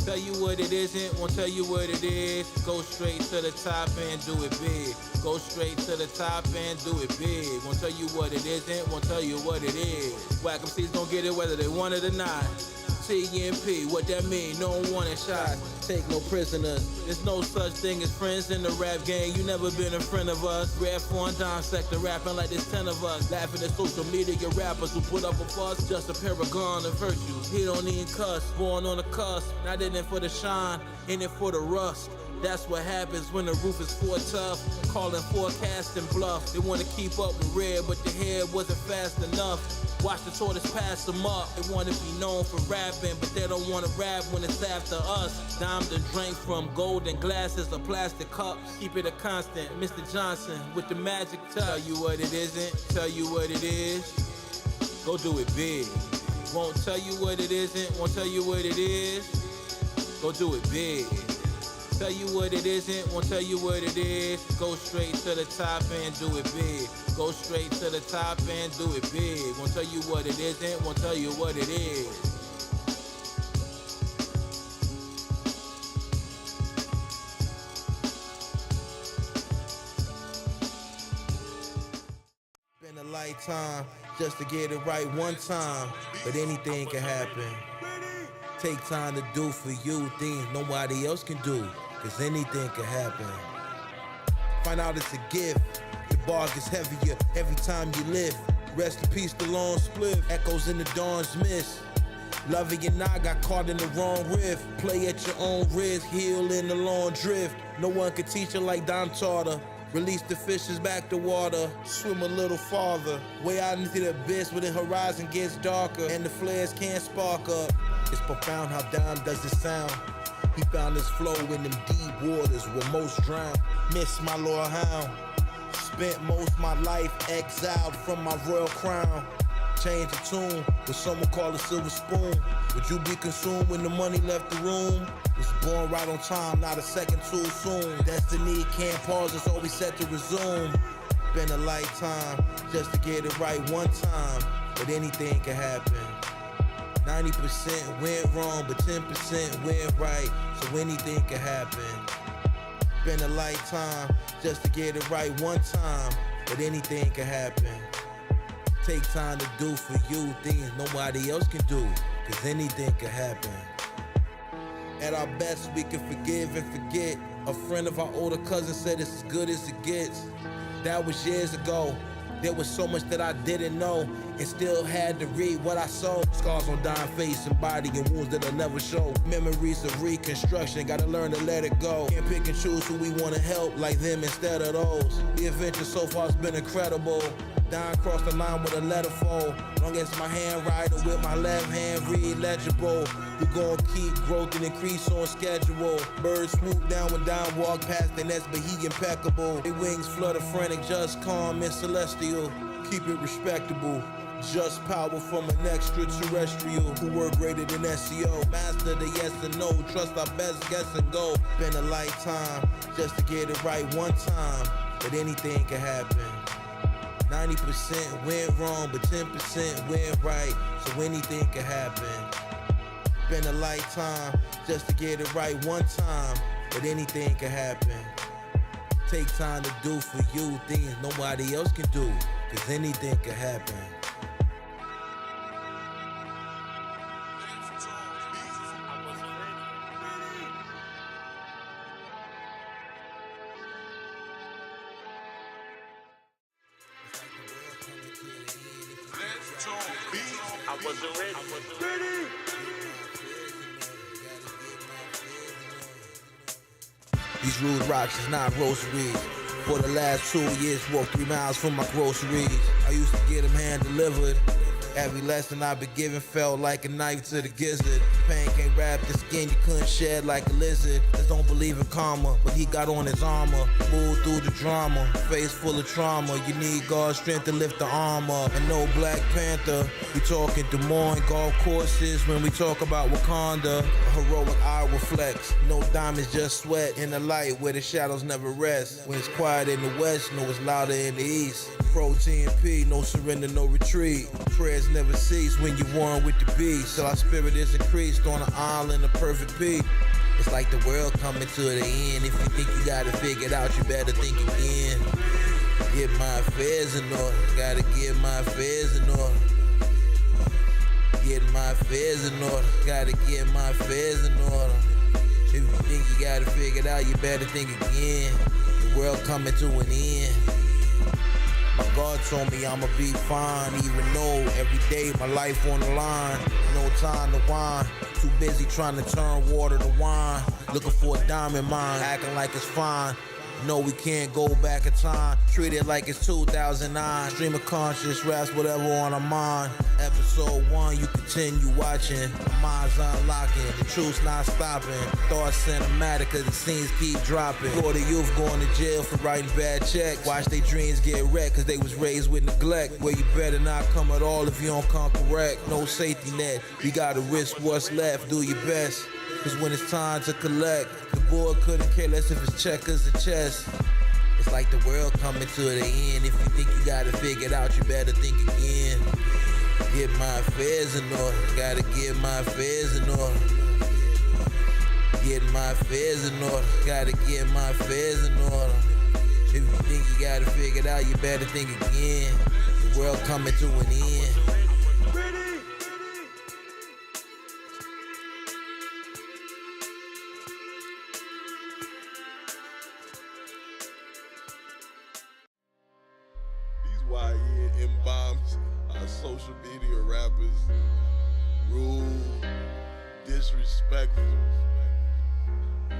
Tell you what it isn't, won't tell you what it is. Go straight to the top and do it big. Go straight to the top and do it big. Won't tell you what it isn't, won't tell you what it is. Whack MCs gon' get it whether they want it or not. TMP, what that mean? No one wanted shots. Take no prisoners. There's no such thing as friends in the rap game. You never been a friend of us. Red Fawn Dime sector rapping like there's 10 of us. Laughing at social media rappers who put up a fuss. Just a paragon of virtue. He don't even cuss. Born on the cusp. Not in it for the shine, in it for the rust. That's what happens when the roof is for tough. Calling forecast and bluff. They wanna keep up with red, but the head wasn't fast enough. Watch the tortoise pass them up. They wanna be known for rapping, but they don't wanna rap when it's after us. Dime to drink from golden glasses or plastic cups. Keep it a constant, Mr. Johnson with the magic touch. Tell you what it isn't, tell you what it is. Go do it big. Won't tell you what it isn't, won't tell you what it is. Go do it big. Tell you what it isn't, won't tell you what it is. Go straight to the top and do it big. Go straight to the top and do it big. Won't tell you what it isn't, won't tell you what it is. Been a lifetime just to get it right one time, but anything can happen. Take time to do for you things nobody else can do, 'cause anything can happen. Find out it's a gift. The bar gets heavier every time you lift. Rest in peace, the long split. Echoes in the dawn's mist. Lovey and I got caught in the wrong riff. Play at your own risk, heal in the long drift. No one can teach her like Dime taught her. Release the fishes back to water. Swim a little farther. Way out into the abyss where the horizon gets darker and the flares can't spark up. It's profound how Dime does it sound. He found his flow in them deep waters where most drown. Miss my loyal hound. Spent most my life exiled from my royal crown. Change the tune with someone called a silver spoon. Would you be consumed when the money left the room? Was born right on time, not a second too soon. Destiny can't pause, it's always set to resume. Been a lifetime just to get it right one time, but anything can happen. 90% went wrong, but 10% went right, so anything can happen. Been a lifetime just to get it right one time, but anything can happen. Take time to do for you things nobody else can do, 'cause anything can happen. At our best, we can forgive and forget. A friend of our older cousin said it's as good as it gets. That was years ago. There was so much that I didn't know and still had to read what I saw. Scars on dying face and body and wounds that I'll never show. Memories of reconstruction, gotta learn to let it go. Can't pick and choose who we wanna help like them instead of those. The adventure so far has been incredible. Down across the line with a letter fold. Long as my handwriting with my left hand read legible. We gon' keep growth and increase on schedule. Birds swoop down when Dime walk past their nest, but he impeccable. Their wings flutter frantic, just calm and celestial. Keep it respectable. Just power from an extraterrestrial who work greater than SEO. Master the yes and no, trust our best guess and go. Been a lifetime just to get it right one time, but anything can happen. 90% went wrong, but 10% went right, so anything can happen. Been a lifetime just to get it right one time, but anything can happen. Take time to do for you things nobody else can do, cause anything can happen. I wasn't ready. These rude rocks is not groceries. For the last 2 years, walked 3 miles for my groceries. I used to get them hand delivered. Every lesson I've been given felt like a knife to the gizzard. Pain can't wrap the skin, you couldn't shed like a lizard. Just don't believe in karma, but he got on his armor. Moved through the drama, face full of trauma. You need God's strength to lift the arm up. And no Black Panther, we talking Des Moines golf courses when we talk about Wakanda. A heroic eye reflects, no diamonds, just sweat. In the light where the shadows never rest. When it's quiet in the west, know it's louder in the east. Protein P, no surrender, no retreat. Prayers never cease when you're one with the beast. Till our spirit is increased on an island of perfect peace. It's like the world coming to the end. If you think you got it figured out, you better think again. Get my affairs in order. Gotta get my affairs in order. Get my affairs in order. Gotta get my affairs in order. If you think you got it figured out, you better think again. The world coming to an end. My God told me I'ma be fine, even though every day my life on the line. No time to whine, too busy trying to turn water to wine. Looking for a diamond mine, acting like it's fine. No, we can't go back in time. Treat it like it's 2009. Stream of conscious, raps whatever on our mind. Episode 1, you continue watching. My mind's unlocking, the truth's not stopping. Thoughts cinematic cause the scenes keep dropping. For the youth going to jail for writing bad checks. Watch their dreams get wrecked cause they was raised with neglect. Where you better not come at all if you don't come correct. No safety net, you gotta risk what's left. Do your best, cause when it's time to collect, the board couldn't care less if it's checkers or chess. It's like the world coming to the end. If you think you got it figured out, you better think again. Get my affairs in order. Gotta get my affairs in order. Get my affairs in order. Gotta get my affairs in order. If you think you got it figured out, you better think again. The world coming to an end. YN M-bombs, social media rappers, rude, disrespectful.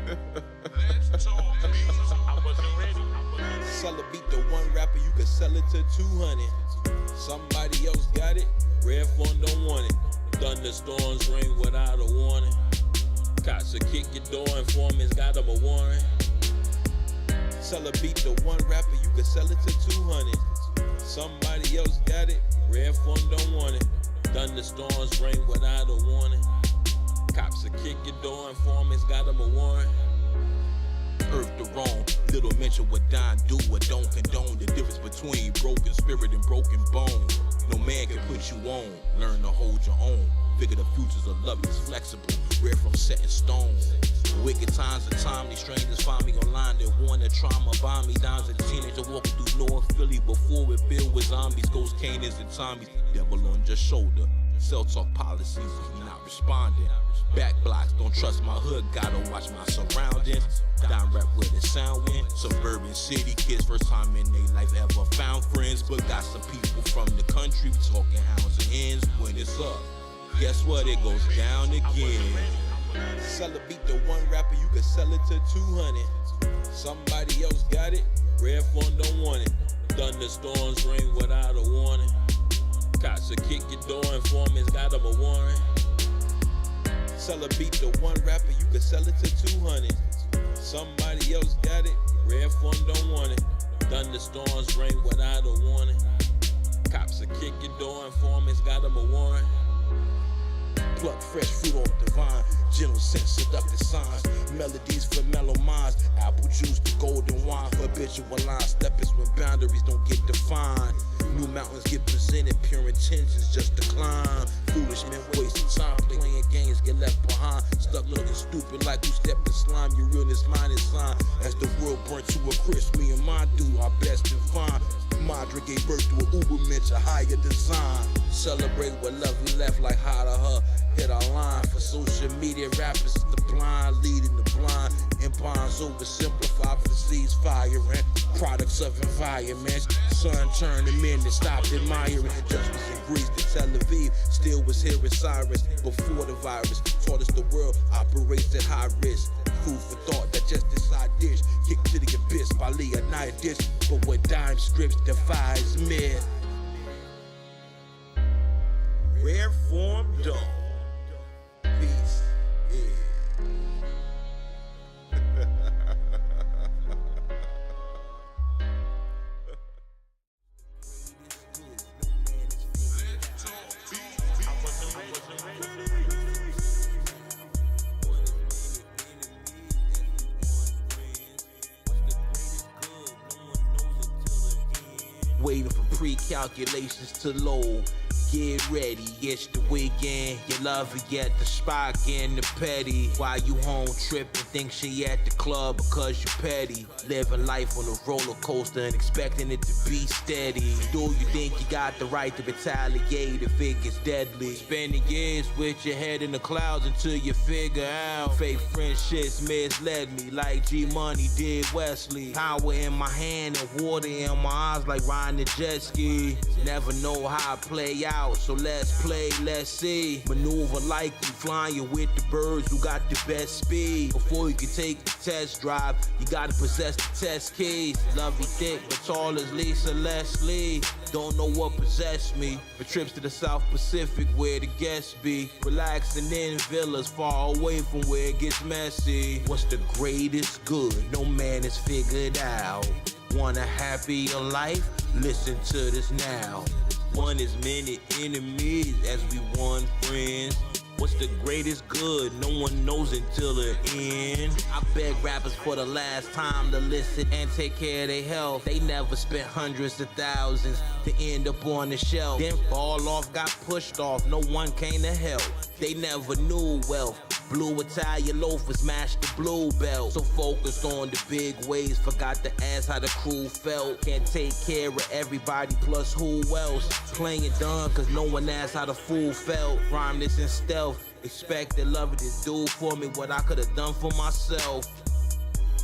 Let's talk beats. I wasn't ready. Sell a beat to one rapper, you can sell it to 200. Somebody else got it, Red Phone don't want it. Thunderstorms ring without a warning. Cops will kick your door, informants got them a warrant. Sell a beat to one rapper, you can sell it to 200. Somebody else got it, Red Phone don't want it. Thunderstorms ring without a warning. Cops will kick your door, informants got them a warrant. Earth the wrong, little mention what Don do or don't condone. The difference between broken spirit and broken bone. No man can put you on, learn to hold your own. Figure the futures of love is flexible, rare from set in stone. Wicked times of time, these strangers find me online. They want to trauma bomb me down as a teenager walking through North Philly before it filled with zombies, ghost canids and Tommies. Devil on your shoulder, self-talk policies if you're not responding. Back blocks, don't trust my hood, gotta watch my surroundings. Down rap where the sound went. Suburban city kids, first time in their life ever found friends. But got some people from the country talking hounds and hens. When it's up, guess what, it goes down again. Sell a beat to one rapper, you can sell it to 200. Somebody else got it, Red Phone don't want it. Thunderstorms ring without a warning. Cops will kick your door, informants got them a warrant. Sell a beat to one rapper, you can sell it to 200. Somebody else got it, Red Phone don't want it. Thunderstorms ring without a warning. Cops will kick your door, informants got them a warrant. Pluck fresh fruit off the vine, gentle scent, seductive signs, melodies for mellow minds, apple juice to golden wine, habitual line steppers when boundaries don't get defined. New mountains get presented, pure intentions just decline. Foolish men wasting time playing games, get left behind. Stuck looking stupid like who stepped in slime. Your realness line is sign. As the world burnt to a crisp, me and mine do our best to find. Madra gave birth to an ubermensch, a higher design. Celebrate what love we left like how to her. Hit our line for social media rappers, the blind leading the blind. Empires oversimplified for the seas firing. Products of environments. Sun turned them in and stopped admiring. Justice in Greece to Tel Aviv. Still was here with Cyrus before the virus. Taught us the world operates at high risk. Food for thought, digest this side dish. Kick to the abyss by Leonidas. But what dime strips defies myth. Rare form dog. Peace. Yeah. Waiting for pre-calculations to load. Get ready, it's the weekend. You love her, get the spot, getting the petty. While you home tripping, think she at the club because you petty. Living life on a roller coaster and expecting it to be steady. Do you think you got the right to retaliate if it gets deadly? Spending years with your head in the clouds until you figure out fake friendships misled me like G-Money did Wesley. Power in my hand and water in my eyes like riding a jet ski. Never know how I play out, so let's play, let's see. Maneuver like you flying with the birds who got the best speed. Before you can take the test drive, you gotta possess the test keys. Lovey thick but tall as Lisa Leslie. Don't know what possessed me, but trips to the South Pacific where the guests be. Relaxing in villas far away from where it gets messy. What's the greatest good? No man has figured out. Want a happier life? Listen to this now. One as many enemies as we won friends. What's the greatest good? No one knows until the end. I beg rappers for the last time to listen and take care of their health. They never spent hundreds of thousands to end up on the shelf. Then fall off, got pushed off, no one came to help. They never knew wealth. Blue Italian loafers smashed the blue belt. So focused on the big waves, forgot to ask how the crew felt. Can't take care of everybody, plus who else? Playing dumb cause no one asked how the fool felt. Rhyme this in stealth, expected love to do for me what I could've done for myself.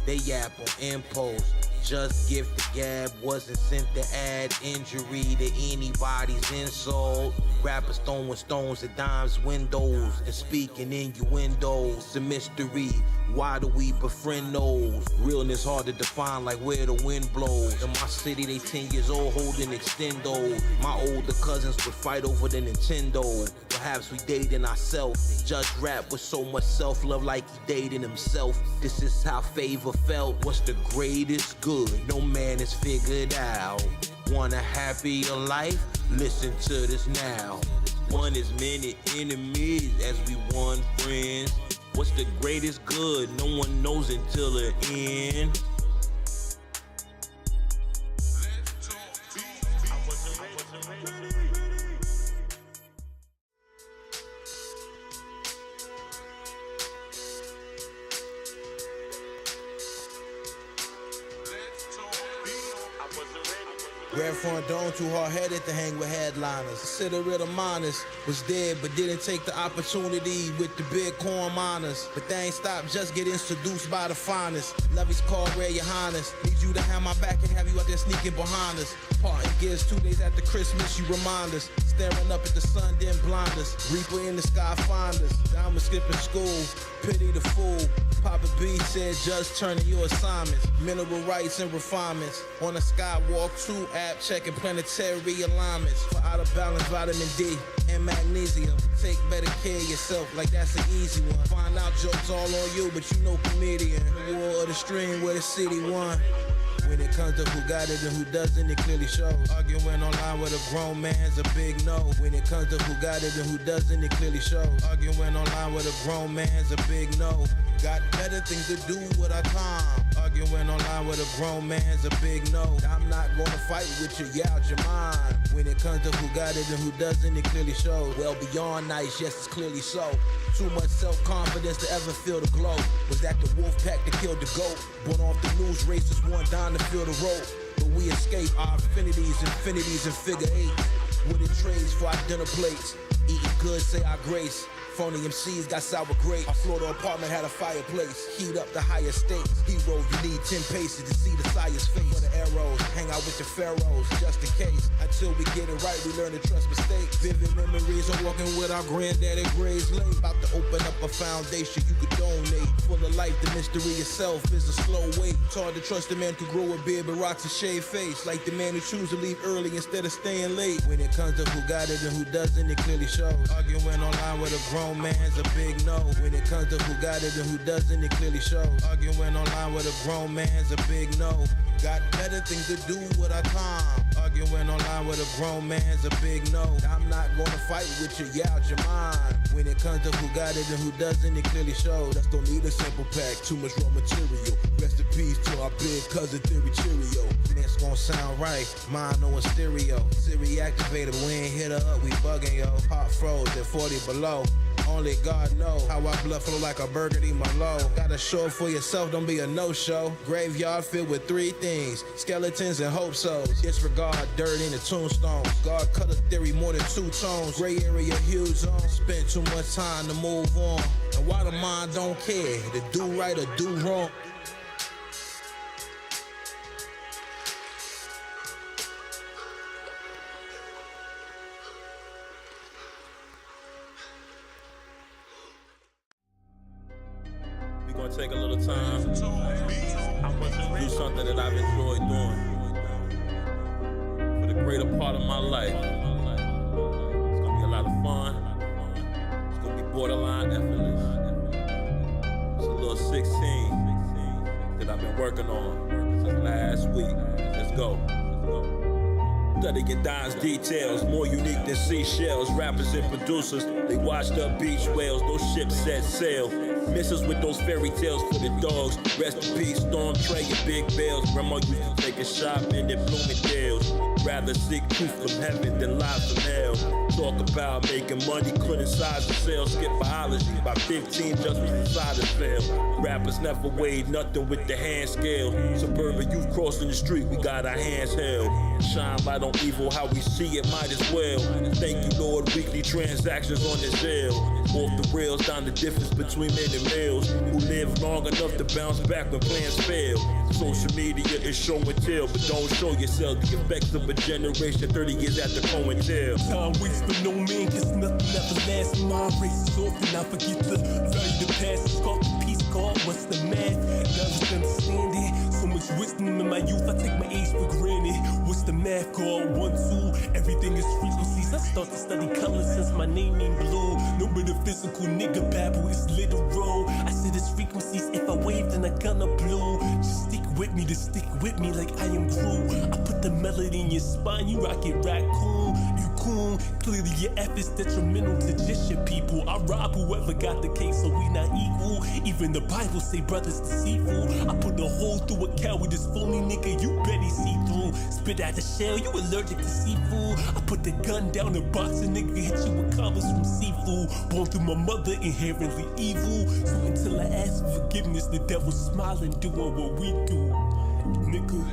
They yap on impulse, just gift the gab, wasn't sent to add injury to anybody's insult. Rappers throwing stones at dimes windows and speaking innuendos. It's a mystery, why do we befriend those? Realness hard to define like where the wind blows. In my city they 10 years old holding extendo. My older cousins would fight over the Nintendo. Perhaps we dating ourselves. Judge rap with so much self-love like he dating himself. This is how favor felt. What's the greatest good? No man has figured out. Want a happier life? Listen to this now. One as many enemies as we won friends. What's the greatest good? No one knows until the end. Red Front Dome too hard-headed to hang with headliners. Consider miners was dead but didn't take the opportunity with the big corn miners. But they ain't stopped, just getting seduced by the finest. Levy's called Rare Your Highness. Need you to have my back and have you out there sneaking behind us. Parting gears 2 days after Christmas, you remind us. Staring up at the sun, then blind us. Reaper in the sky, find us. Diamond skipping school, pity the fool. Papa B said just turning your assignments. Mineral rights and refinements. On the Skywalk 2 app, checking planetary alignments. For out of balance vitamin D and magnesium. Take better care of yourself like that's an easy one. Find out jokes all on you, but you know comedian. The war of the stream where the city won. When it comes to who got it and who doesn't, it clearly shows. Arguing online with a grown man's a big no. When it comes to who got it and who doesn't, it clearly shows. Arguing online with a grown man's a big no. Got better things to do with our time. Arguing online with a grown man's a big no. I'm not gonna fight with you, yeah, out your mind. When it comes to who got it and who doesn't, it clearly shows. Well beyond nice, yes, it's clearly so. Too much self-confidence to ever feel the glow. Was that the wolf pack that killed the goat? Born off the news races, one down to feel the rope. But we escape our infinities and figure eight. Winning trades for our dinner plates. Eating good, say our grace. Phony MCs got sour grapes. Our Florida apartment had a fireplace. Heat up the higher stakes. Hero, you need 10 paces to see the sire's face. For the arrows, hang out with the pharaohs, just in case. Until we get it right, we learn to trust mistakes. Vivid memories of walking with our granddad at Gray's Lake. About to open up a foundation you could donate. Full of life, the mystery itself is a slow wait. It's hard to trust a man who grow a beard but rocks a shaved face. Like the man who chooses to leave early instead of staying late. When it comes to who got it and who doesn't, it clearly shows. Arguing online with a grown man's a big no. When it comes to who got it and who doesn't, it clearly shows. Arguing online with a grown man's a big no. Got better things to do with our time. Arguing online with a grown man's a big no. I'm not gonna fight with you, yeah, out your mind. When it comes to who got it and who doesn't, it clearly shows. Just don't need a simple pack, too much raw material. Rest in peace to our big cousin Theory Cheerio. That's gonna sound right, mono and stereo. Siri activated, but we ain't hit her up, we bugging yo. Hot froze at 40 below. Only God knows how I blood flow like a burgundy Merlot. Gotta show it for yourself, don't be a no-show. Graveyard filled with three things: skeletons and hope souls. Disregard dirt in the tombstones. God cut a theory more than two tones. Gray area hues on. Spent too much time to move on. And why the mind don't care to do right or do wrong. Take a little time, do something that I've enjoyed doing for the greater part of my life. It's gonna be a lot of fun. It's gonna be borderline effortless. It's a little 16 that I've been working on since last week. Let's go. Studying Don's details, more unique than seashells. Rappers and producers, they washed up beach whales. Those ships set sail. Miss us with those fairy tales for the dogs. Rest in peace, Storm Trey and Big Bells. Grandma used to take a shopping at Bloomingdale's. Rather seek truth from heaven than lies from hell. Talk about making money, couldn't size the sales. Skip biology by 15 just when decided fail. Rappers never weighed nothing with the hand scale. Suburban youth crossing the street, we got our hands held. Shine light on evil, how we see it might as well. Thank you, Lord, weekly transactions on this bill. Off the rails, down the difference between men and males who live long enough to bounce back when plans fail. Social media is show and tell, but don't show yourself. The effects of a generation 30 years after Cohen tell. Time waits for no man, cause nothing ever lasts. My race is off and I forget the value the past. It's called the peace card, what's the math? Now just understand it. So much wisdom in my youth, I take my age for granted. What's the math called? 1, 2, everything is frequencies. I start to study colors since my name ain't blue. No metaphysical nigga babble, it's literal. I said it's frequencies, if I wave then I gonna blow. Just stick with me to stick with me like I am Groot. I put the melody in your spine, you rock it raccoon. You cool, clearly your efforts detrimental to just your people. I rob whoever got the case, so we not equal. Even the Bible say brothers deceitful. I put the hole through a cow with this phony nigga, you bet he see through. Spit out the shell, you allergic to seafood. I put the gun down and box a nigga, hit you with combos from seafood. Born through my mother, inherently evil. So until I ask for forgiveness, the devil's smiling, doing what we do, nigga.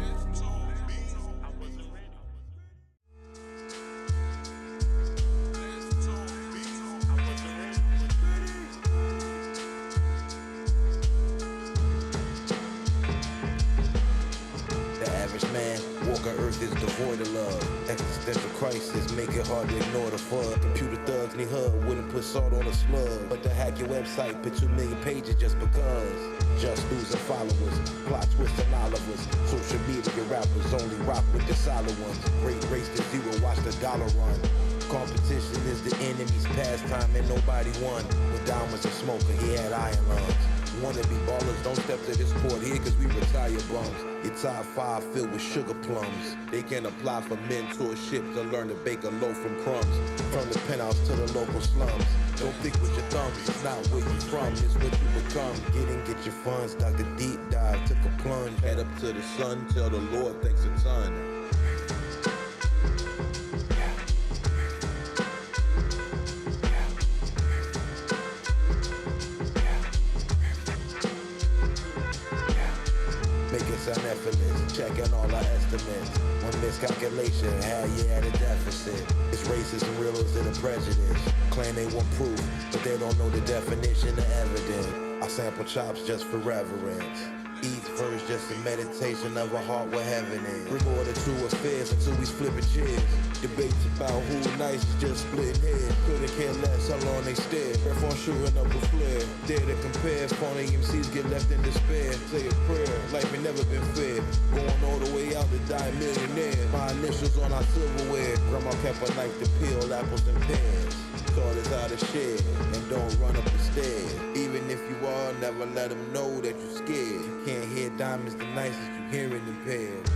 Devoid of love, existential crisis make it hard to ignore the fun. Computer thugs need hug, wouldn't put salt on a slug. But to hack your website, put 2 million pages just because. Just losing followers, plot twisting all of us. Social media rappers only rock with the solid ones. Great race to zero, watch the dollar run. Competition is the enemy's pastime and nobody won. When Dom was a smoker, he had iron lungs. Wannabe ballers, don't step to this court here cause we retire bums. Your top 5 filled with sugar plums. They can apply for mentorship to learn to bake a loaf from crumbs. From the penthouse to the local slums. Don't think with your thumbs, it's not where you from, it's what you become. Get in, get your funds, Dr. Deep Dive, took a plunge. Head up to the sun, tell the Lord thanks a ton. Sound effortless, checking all our estimates. One miscalculation, had you at a deficit. It's racism, realism, and prejudice. Claim they want proof, but they don't know the definition of evidence. I sample chops just for reverence. Each verse just a meditation of a heart where heaven is. Bring order to affairs until we flipping chairs. Debates about who nice is just splitting heads. Couldn't care less how long they stare. Breath on shooting up a flare. Dare to compare, phony MCs get left in despair. Say a prayer, life ain't never been fair. Going all the way out to die a millionaire. My initials on our silverware. Grandma kept a knife to peel apples and pears. Thought is how to share, and don't run up the stairs. Even if you are, never let them know that you're scared. You can't hear diamonds the nicest, you hearing impaired.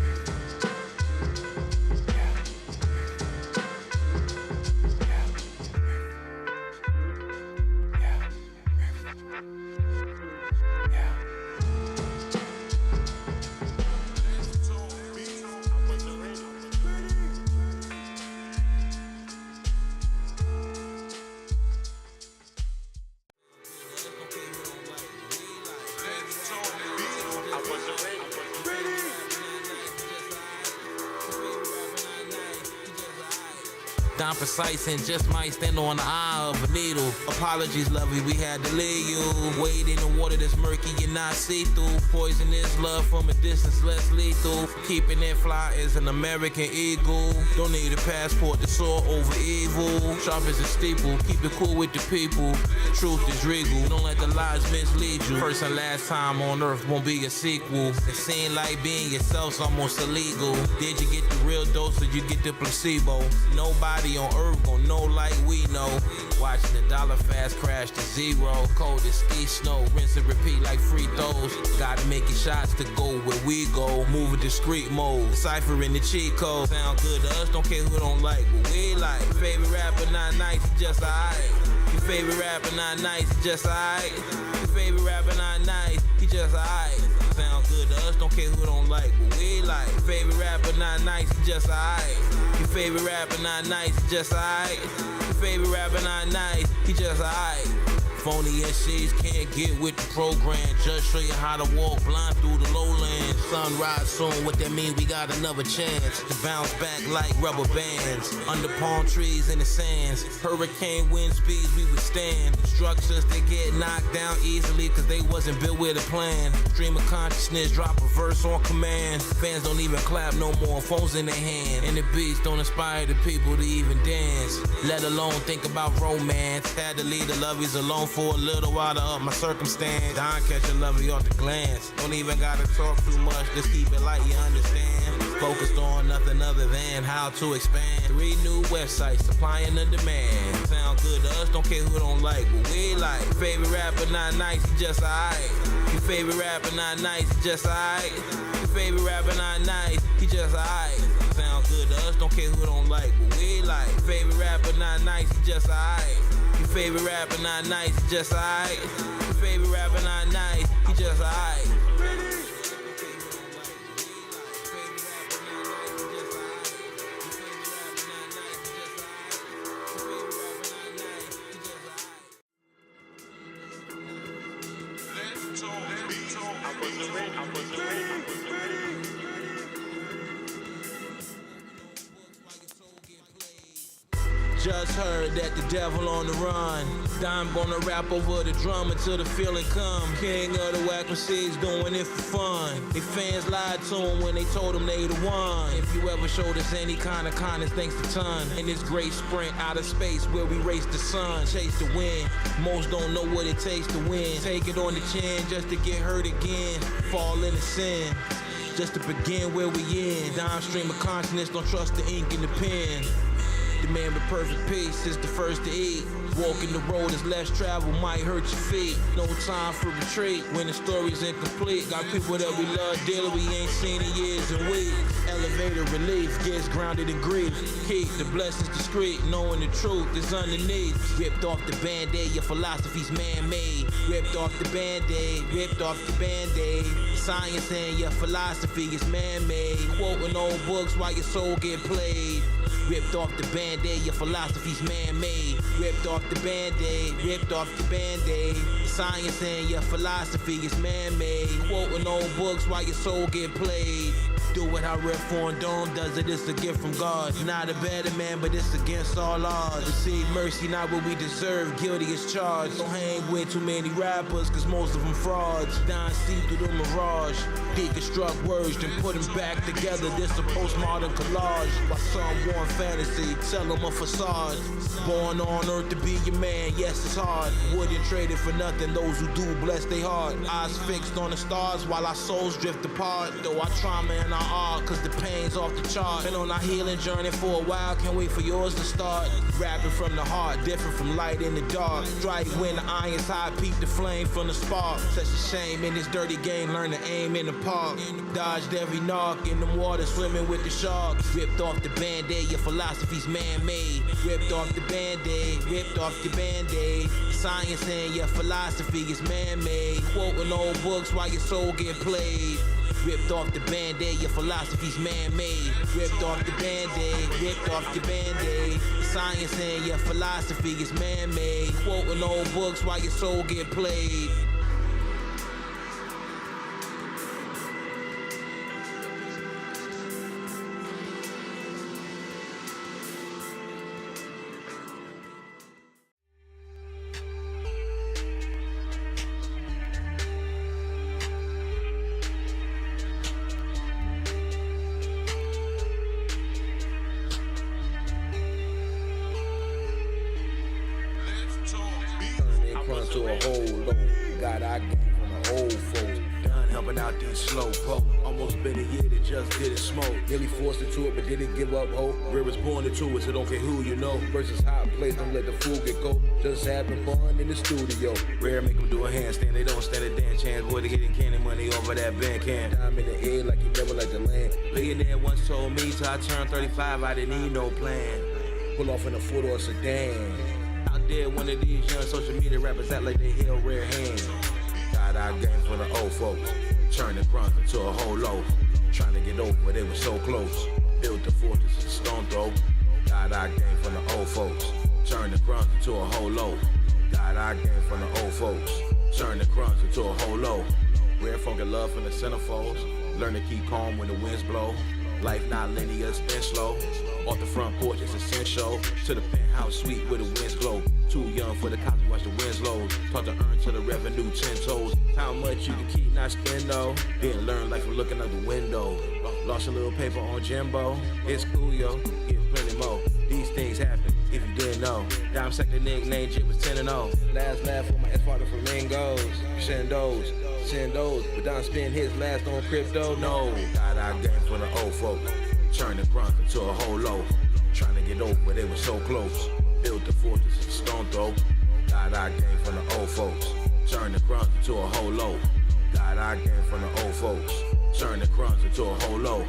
Down precise and just might stand on the eye of a needle. Apologies, lovey, we had to leave you. Wade in the water that's murky and not see-through. Poisonous love from a distance, less lethal. Keeping it fly as an American eagle. Don't need a passport to soar over evil. Sharp as a steeple, keep it cool with the people. Truth is regal, don't let the lies mislead you. First and last time on earth won't be a sequel. It seems like being yourself's almost illegal. Did you get the real dose or you get the placebo? Nobody on earth gon' know like we know. Watching the dollar fast crash to zero. Cold as ski snow, rinse and repeat like free throws. Gotta make your shots to go where we go. Move in discreet mode, deciphering the cheat code. Sound good to us, don't care who don't like what we like. Favorite rapper not nice, just alright. Your favorite rapper not nice, just alright. Your favorite rapper not nice, he just alright. Sound good to us, don't care who don't like what we like. Favorite rapper not nice, just alright. Your favorite rapper not nice, just alright. Your favorite rapper not nice, he just alright. Phony MCs can't get with the program. Just show you how to walk blind through the lowlands. Sunrise soon, what that mean? We got another chance to bounce back like rubber bands. Under palm trees in the sands. Hurricane wind speeds we withstand. Structures that get knocked down easily cause they wasn't built with a plan. Stream of consciousness, drop a verse on command. Fans don't even clap no more, phones in their hand. And the beats don't inspire the people to even dance. Let alone think about romance. Had to leave the lovies alone for a little while to up my circumstance. Don catch a lovey off the glance. Don't even gotta talk too much, just keep it light, you understand. Focused on nothing other than how to expand. 3 new websites, supplying the demand. Sound good to us, don't care who don't like what we like. Favorite rapper not nice, he just alright. Your favorite rapper not nice, he just alright. Your favorite rapper not nice, he just alright. Sound good to us, don't care who don't like what we like. Favorite rapper not nice, he just alright. Your favorite rapper not nice, he just alright. Your favorite rapper not nice, he just alright. Just heard that the devil on the run. Dime gonna rap over the drum until the feeling come. King of the whack MCs doing it for fun. They fans lied to him when they told him they the one. If you ever showed us any kind of kindness, thanks to ton. In this great sprint out of space where we race the sun, chase the wind. Most don't know what it takes to win. Take it on the chin just to get hurt again. Fall into sin. Just to begin where we in. Downstream of consciousness, don't trust the ink in the pen. The man with perfect peace is the first to eat. Walking the road is less travel, might hurt your feet. No time for retreat when the story's incomplete. Got people that we love dearly, we ain't seen in years and weeks. Elevator relief gets grounded in grief. Keep the blessings discreet, knowing the truth is underneath. Ripped off the band-aid, your philosophy's man-made. Ripped off the band-aid, ripped off the band-aid. Science and your philosophy is man-made. Quoting old books while your soul get played. Ripped off the band-aid, your philosophy's man-made. Ripped off the band-aid, ripped off the band-aid. Science and your philosophy is man-made. Quoting old books while your soul get played. Do it how Red Foreign Dome does it, it's a gift from God. Not a better man, but it's against all odds. Receive mercy, not what we deserve, guilty as charged. Don't hang with too many rappers, cause most of them frauds. Dying see through the mirage. Deconstruct words, then put them back together. This a postmodern collage. By some warm fantasy, tell them a facade. Born on earth to be your man, yes it's hard. Wouldn't trade it for nothing, those who do bless their heart. Eyes fixed on the stars while our souls drift apart. Though our trauma and our art, cause the pain's off the chart. Been on our healing journey for a while, can't wait for yours to start. Rapping from the heart, different from light in the dark. Strike when the iron's high, peep the flame from the spark. Such a shame in this dirty game, learn to aim in the park. Dodged every knock in the water, swimming with the sharks. Ripped off the band-aid, your philosophy's man-made. Ripped off the band-aid, ripped off the band-aid. Science and your philosophy is man-made. Quoting old books while your soul get played. Ripped off the band-aid, your philosophy's man-made. Ripped off the band-aid, ripped off the band-aid. Science and your philosophy is man-made. Quoting old books while your soul get played. To a whole load. God, I came from the old folks. Done helping out these slow folk. Almost been a year that just didn't smoke. Nearly forced into it, but didn't give up hope. Rare was born into it, so don't care who you know. Versus hot place, don't let the fool get go. Just having fun in the studio. Rare make them do a handstand, they don't stand a damn chance. Boy, they getting candy money over that band can. Time in the air like you never like the land. Billionaire once told me till I turned 35, I didn't need no plan. Pull off in a foot or a sedan. There, one of these young social media rappers act like they held rare hands. God, I game for the old folks. Turn the crunk into a whole loaf. Trying to get over where they were so close. Built the fortress of stone throw. God, I game for the old folks. Turn the crunk into a whole loaf. God, I game for the old folks. Turn the crunk into a whole loaf. Rare funky love from the centerfolds. Learn to keep calm when the winds blow. Life not linear, spin slow. Off the front porch, it's essential. To the penthouse suite where the winds glow. Too young for the cops to watch the winds low. Taught to earn to the revenue 10 toes. How much you can keep, not spend though. Didn't learn life from looking out the window. Lost a little paper on Jimbo. It's cool, yo. Get plenty more. These things happen if you didn't know. Dime sector nickname, Jit was 10-0. Last laugh with my ex-partner Flamingos. Send those, but Don spend his last on crypto. No, God, I game for the old folks. Turn the crunk into a whole loaf. Trying to get over where they were so close. Built the fortress of stone throw. God, I game from the old folks. Turn the crunk into a whole loaf. God, I game from the old folks. Turn the crunk into a whole loaf.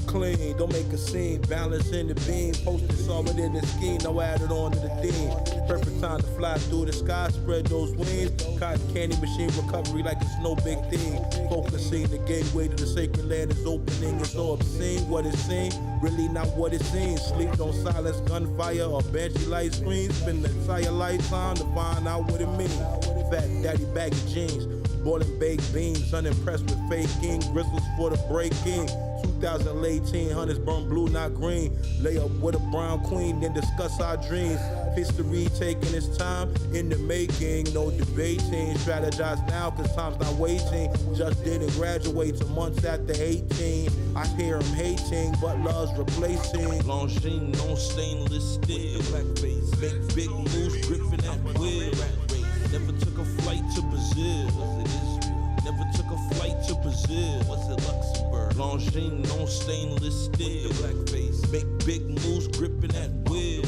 Clean, don't make a scene, balance in the beam. Posted somewhere in the scheme, now add it on to the theme. Perfect time to fly through the sky, spread those wings. Cotton candy machine recovery like it's no big thing. Focusing the gateway to the sacred land is opening. It's so obscene what it seems, really not what it seems. Sleep don't silence gunfire or banshee light screens. Spend the entire lifetime to find out what it means. Fat daddy baggy jeans, boiling baked beans. Unimpressed with faking, grizzles for the breaking. 2018, hunters burn blue, not green. Lay up with a brown queen, then discuss our dreams. History taking its time in the making, no debating. Strategize now, cause time's not waiting. Just didn't graduate till months after 18. I hear him hating, but love's replacing. Longines, no stainless steel. Blackface, make big moves, gripping at will. Never took a flight to Brazil. Was it Israel? Never took a flight to Brazil. Was it Luxembourg? Longines, no stainless steel. Blackface, make big moves, gripping at will.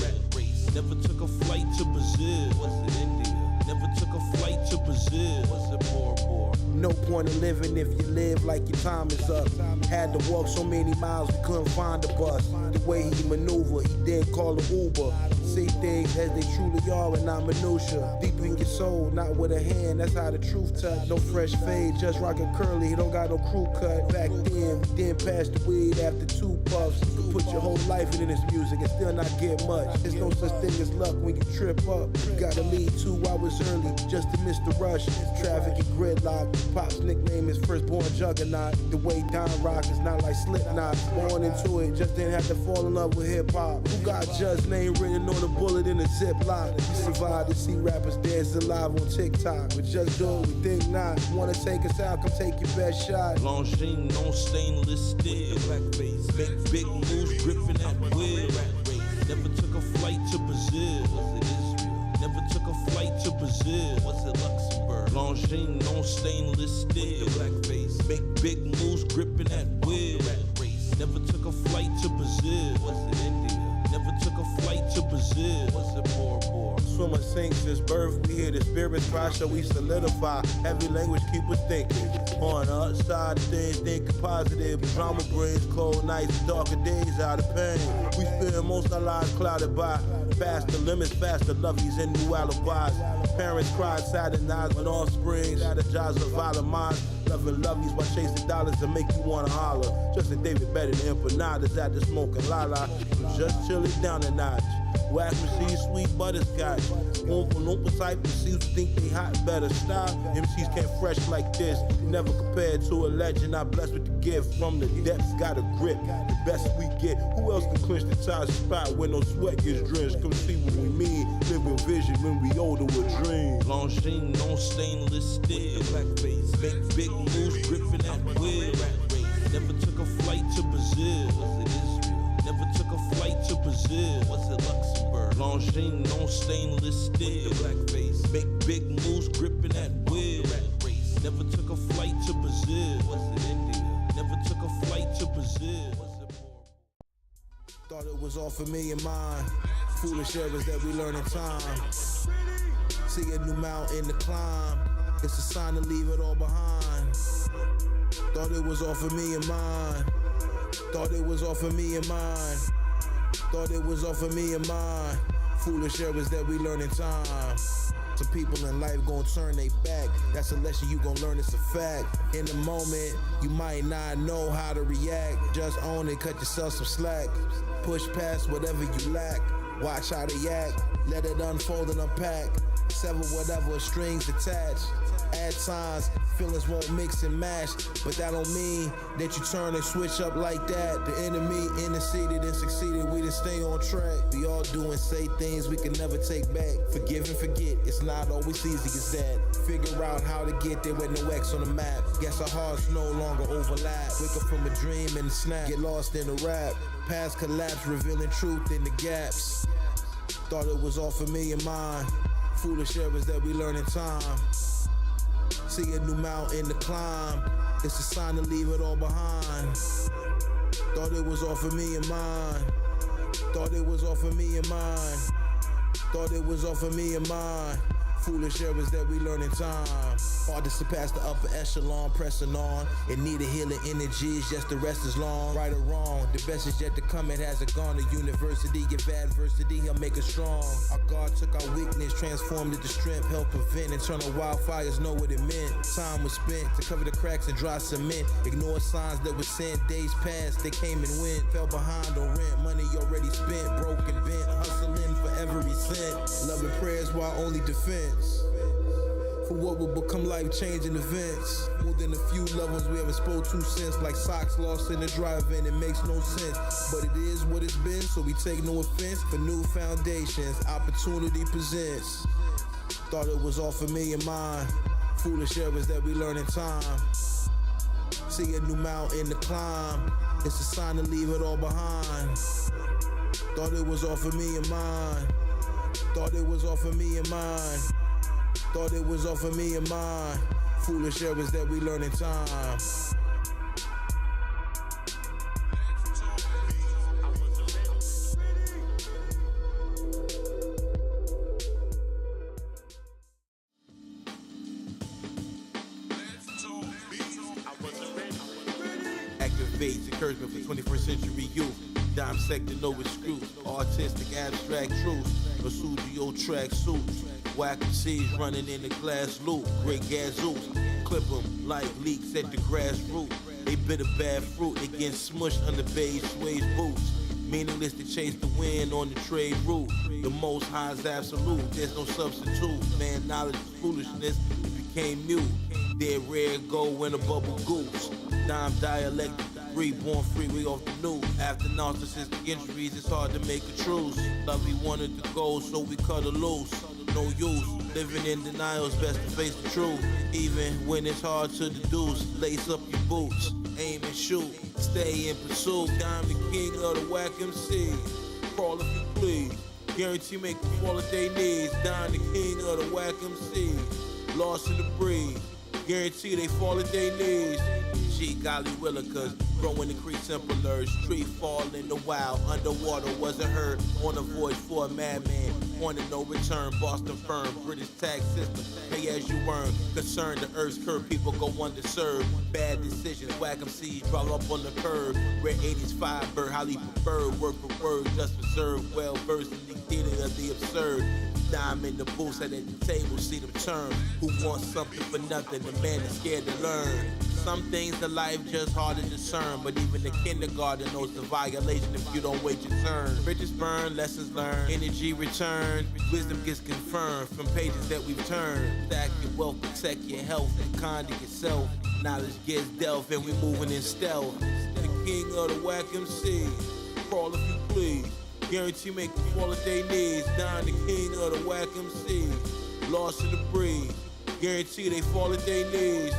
Never took a flight to Brazil. Was it India? Never took a flight to Brazil. Was it Bora Bora? No point in living if you live like your time is up. Had to walk so many miles, we couldn't find a bus. The way he maneuver, he did call an Uber. See things as they truly are and not minutia. Deep in your soul, not with a hand, that's how the truth touch. No fresh fade, just rockin' curly, he don't got no crew cut. Back then, we didn't pass the weed after 2 puffs. You can put your whole life into this music and still not get much. There's no such thing as luck when you trip up. You gotta leave 2 hours early just to miss the rush. Traffic and gridlock. Pop's nickname is Firstborn Juggernaut. The way Don rock is not like Slipknot. Born into it, just didn't have to fall in love with hip hop. Who got Judge's name written on a bullet in a Ziploc? We survived to see rappers dance alive on TikTok. But just do it, we think not. Wanna take us out, come take your best shot. Longines, no stainless steel. Blackface, make big moves, gripping at will. Never took a flight to Brazil. Was it Israel? Never took a flight to Brazil. Was it Luxembourg? Longines, no stainless steel. Blackface, make big moves, gripping at will. Never took a flight to Brazil. Was it India? Never took a flight to Brazil. Was it Bora Bora? Swimmer sinks since birth, we hear the spirits cry, so we solidify. Heavy language keep us thinking. On the outside of things, thinking positive. Drama brings cold nights, darker days out of pain. We spend most of our lives clouded by faster limits, faster loveys, and new alibis. Parents cried, saddened when offspring strategize with violent minds. Loving loveys while chasing dollars to make you wanna holler. Justin David better than empanadas at the smoking lala. Just chill it down a notch. Whack receive sweet butterscotch. Oompa Loompa type MCs who think they hot better stop. MCs can't fresh like this. Never compared to a legend. I'm blessed with the gift from the depths. Got a grip. The best we get. Who else can clinch the top spot when no sweat gets drenched? Come see what we mean. Live with vision when we older with dreams. Longines, no stainless steel. Blackface, make big moves, gripping at will. Never took a flight to Brazil. Was it Israel? Never took a flight to Brazil. Was it Luxembourg? Longines, no stainless steel. Blackface, make big moves, gripping at will. Never took a flight to Brazil. Was it India? Never took a flight to Brazil. Was it Thought it was all for me and mine. Foolish errors that we learn in time. See a new mountain to climb. It's a sign to leave it all behind. Thought it was all for me and mine. Thought it was all for me and mine. Thought it was all for me and mine. Foolish errors that we learn in time. Some people in life gon' turn they back. That's a lesson you gon' learn, it's a fact. In the moment, you might not know how to react. Just own it, cut yourself some slack. Push past whatever you lack. Watch how they act. Let it unfold and unpack. Sever whatever strings attached. At times, feelings won't mix and match, but that don't mean that you turn and switch up like that. The enemy interceded and succeeded, we didn't stay on track. We all do and say things we can never take back. Forgive and forget, it's not always easy as that. Figure out how to get there with no X on the map. Guess our hearts no longer overlap. Wake up from a dream and a snap, get lost in a rap. Past collapse, revealing truth in the gaps. Thought it was all for me and mine. Foolish errors that we learn in time. See a new mountain to climb. It's a sign to leave it all behind. Thought it was all for me and mine. Thought it was all for me and mine. Thought it was all for me and mine. Foolish errors that we learn in time. Hard to surpass the upper echelon, pressing on. In need of healing energies, just the rest is long. Right or wrong, the best is yet to come, it hasn't gone to university. Give adversity, he'll make us strong. Our God took our weakness, transformed it to strength. Help prevent internal wildfires, know what it meant. Time was spent to cover the cracks and dry cement. Ignore signs that were sent, days passed, they came and went. Fell behind on rent, money already spent. Broken, bent, hustling for every cent. Love and prayers while only defense. for what will become life-changing events. More than a few loved ones we haven't spoke to since, like socks lost in the drive-in. It makes no sense, but it is what it's been, so we take no offense. For new foundations, opportunity presents. Thought it was all for me and mine. Foolish errors that we learn in time. See a new mountain to climb. It's a sign to leave it all behind. Thought it was all for me and mine. Thought it was all for me and mine. Thought it was all for me and mine. Foolish errors that we learn in time. Activates encouragement for 21st century youth. Dime sector, no excuse. Artistic, abstract truths. A studio track suits. Whack MCs running in the glass loop. Great gazooks. Clip them like leaks at the grassroots. They bit a bad fruit. They get smushed under beige suede boots. Meaningless to chase the wind on the trade route. The most high is absolute. There's no substitute. Man, knowledge is foolishness. It became mute. Dead rare gold when a bubble goose. Dime dialect. Reborn free, we off the news. After narcissistic injuries, it's hard to make a truce. Love we wanted to go, so we cut her loose. No use, living in denial is best to face the truth. Even when it's hard to deduce, lace up your boots, aim and shoot, stay in pursuit. I'm the king of the whack MC. Crawl if you please, guarantee make them fall at their knees. I'm the king of the whack MC. Lost in the breeze, guarantee they fall at their knees. Gee golly willah, cause growing the creek simpler. Tree fall in the wild, underwater wasn't heard. On a voyage for a madman, wanted no return. Boston firm, British tax system, pay as you earn. Concerned the earth's curve, people go underserved. Bad decisions, whack MCs, drop up on the curb. Red 80s firebird, highly preferred. Word for word, just reserved. Well versed in the theater of the absurd. Dime in the booth, sat at the table, see them turn. Who wants something for nothing? The man is scared to learn. Some things in life just hard to discern, but even the kindergarten knows the violation if you don't wait your turn. Bridges burn, lessons learned, energy returned, wisdom gets confirmed from pages that we've turned. Stack your wealth, protect your health, and conduct yourself. Knowledge gets delved and we moving in stealth. The king of the whack MC, crawl if you please. Guarantee make them fall at their knees. Don the king of the whack MC, lost in the breeze. Guarantee they fall at their knees.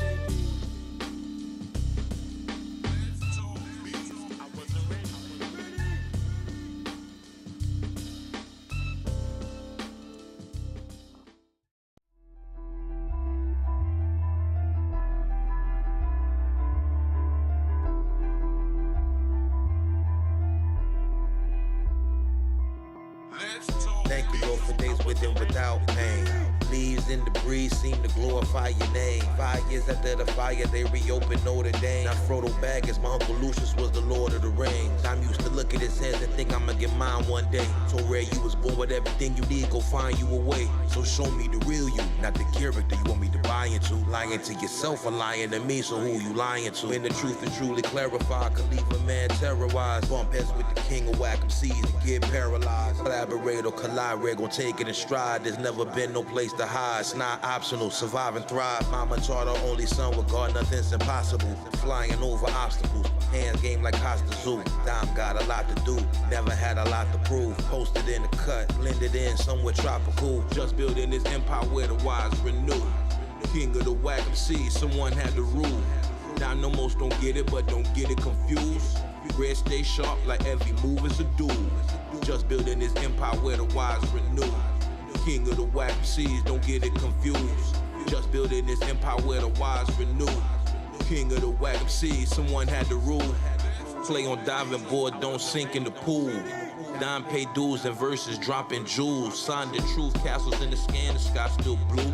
Thank you, Lord, for days with and without pain. Leaves in the breeze seem to glorify your name. 5 years after the fire, they reopened Notre Dame. Now Frodo Baggins, my Uncle Lucius was the Lord of the Rings. I'm used to look at his hands and think I'ma get mine one day. So rare you was born with everything you need, go find you a way. So show me the real you, not the character you want me to buy into. Lying to yourself or lying to me, so who you lying to? When the truth is truly clarified, could leave a man terrorized. Bump heads with the king of whack MCs and get paralyzed. Collaborate or collide, we're gon' take it in stride. There's never been no place to hide. It's not optional, survive and thrive. Mama taught her only son with God, nothing's impossible. Flying over obstacles, hands game like Costa Zoo. Dime got a lot to do, never had a lot to prove. Posted in the cut, blended in somewhere tropical. Just building this empire where the wise renew. King of the whack MC, someone had to rule. Now no most don't get it, but don't get it confused. Red stay sharp like every move is a duel. Just building this empire where the wise renew. King of the whack MCs, don't get it confused. Just building this empire where the wise renew. King of the whack MCs, someone had to rule. Play on diving board, don't sink in the pool. Dime pay dues and verses dropping jewels. Signed the truth, castles in the sky, the sky still blue.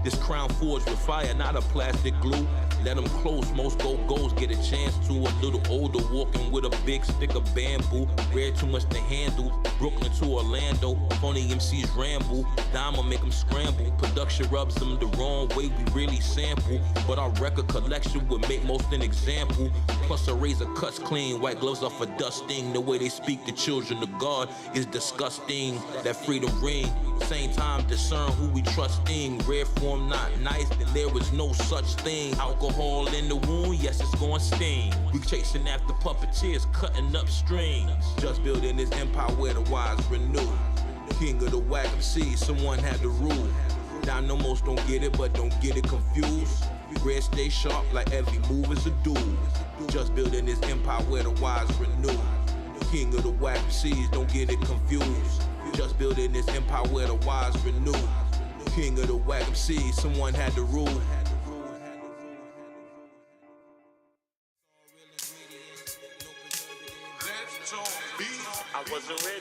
This crown forged with fire, not a plastic glue. let them close. Most go-go's get a chance to. A little older, walking with a big stick of bamboo. Rare too much to handle. Brooklyn to Orlando, phony MCs ramble. Diamond make them scramble. Production rubs them the wrong way, we really sample. But our record collection would make most an example. Plus a razor cuts clean, white gloves off a dusting. The way they speak to children of God is disgusting. That freedom ring, same time discern who we trusting. Rare form not nice, then there was no such thing. Alcohol in the wound, yes it's gonna sting. We chasing after puppeteers, cutting up strings. Just building this empire where the wise renew. King of the whack MC, someone had to rule. Now no most don't get it, but don't get it confused. Red stay sharp like every move is a duel. Just building this empire where the wise renew. King of the whack MCs, don't get it confused. Just building this empire where the wise renew. King of the whack MCs, someone had to rule. I wasn't ready.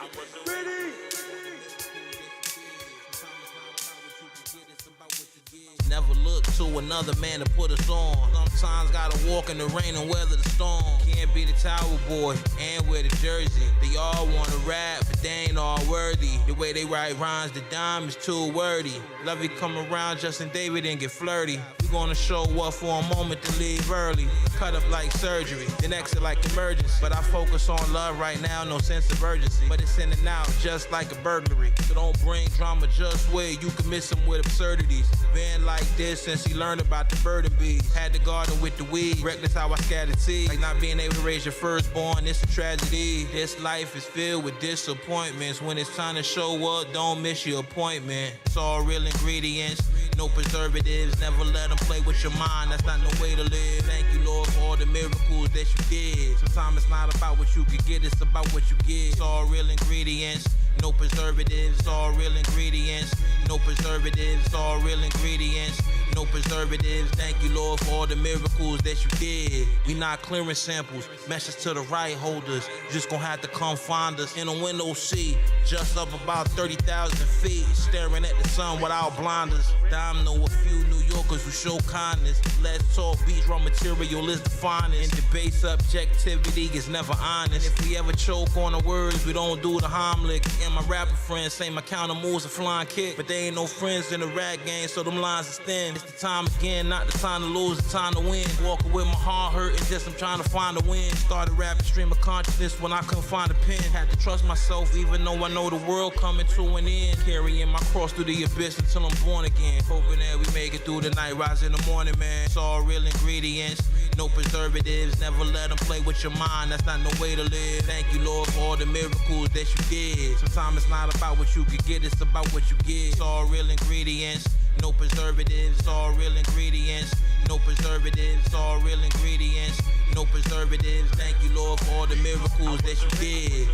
Never look to another man to put us on. Sometimes gotta walk in the rain and weather the storm. Can't be the Tower Boy and wear the jersey. They all wanna rap, but they ain't all worthy. The way they write rhymes, the dime is too wordy. Love you come around, Justin David, and get flirty. We gonna show up for a moment to leave early. Cut up like surgery, then exit like emergency. But I focus on love right now, no sense of urgency. But it's in and out, just like a burglary. So don't bring drama just where you can miss them with absurdities. Been like this since he learned about the burden bees. Had the garden with the weed, reckless how I scattered seeds. Like not being able to raise your firstborn, it's a tragedy. This life is filled with disappointments. When it's time to show up, don't miss your appointment. It's all real ingredients, no preservatives. Never let them play with your mind, that's not no way to live. Thank you, Lord, for all the miracles that you did. Sometimes it's not about what you could get, it's about what you get. It's all real ingredients, no preservatives. It's all real ingredients, no preservatives. It's all real ingredients, no preservatives. Thank you, Lord, for all the miracles that you did. We not clearing samples, message to the right holders. You just gonna have to come find us in a window seat, just up about 30,000 feet, staring at the sun without blinders. I know a few New Yorkers who show kindness. Let's talk beats, raw material is the finest. In debate, subjectivity is never honest. If we ever choke on the words, we don't do the Heimlich. And my rapper friends say my counter moves a flying kick, but they ain't no friends in the rap game, so them lines is thin. It's the time again, not the time to lose, the time to win. Walking with my heart hurting, just I'm trying to find a win. Started rapping stream of consciousness when I couldn't find a pen. Had to trust myself even though I know the world coming to an end. Carrying my cross through the abyss until I'm born again. Hoping that we make it through the night, rise in the morning, man. It's all real ingredients, no preservatives. Never let them play with your mind, that's not no way to live. Thank you, Lord, for all the miracles that you did. Sometimes it's not about what you could get, it's about what you get. It's all real ingredients, no preservatives. It's all real ingredients, no preservatives. It's all real ingredients, no preservatives. Thank you, Lord, for all the miracles that you did.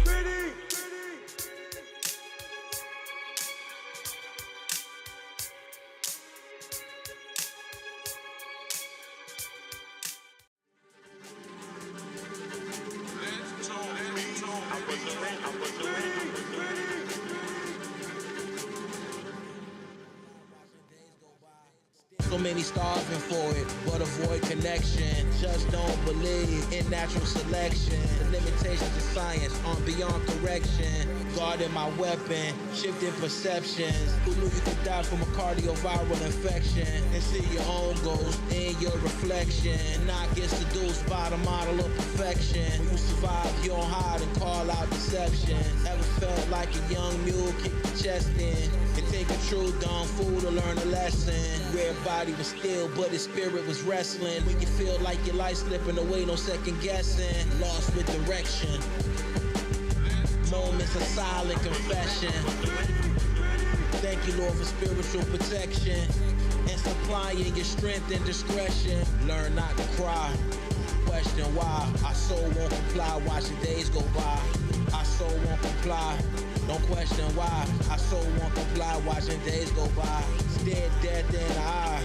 So many starving for it, but avoid connection. Just don't believe in natural selection. The limitations of science aren't beyond correction. Guarding my weapon, shifting perceptions. Who knew you could die from a cardioviral infection? And see your own ghost in your reflection. Not get seduced by the model of perfection. When you survive, you don't hide and call out deception. Ever felt like a young mule kick the chest in? And take a true dumb fool to learn a lesson. Rare body was still, but his spirit was wrestling. When you feel like your life slipping away, no second guessing. Lost with direction. Moments of silent confession. Thank you, Lord, for spiritual protection and supplying your strength and discretion. Learn not to cry. Question why our soul won't comply. Watching days go by. Our soul won't comply. Don't question why our soul won't comply. Watching days go by. Stared death in the eye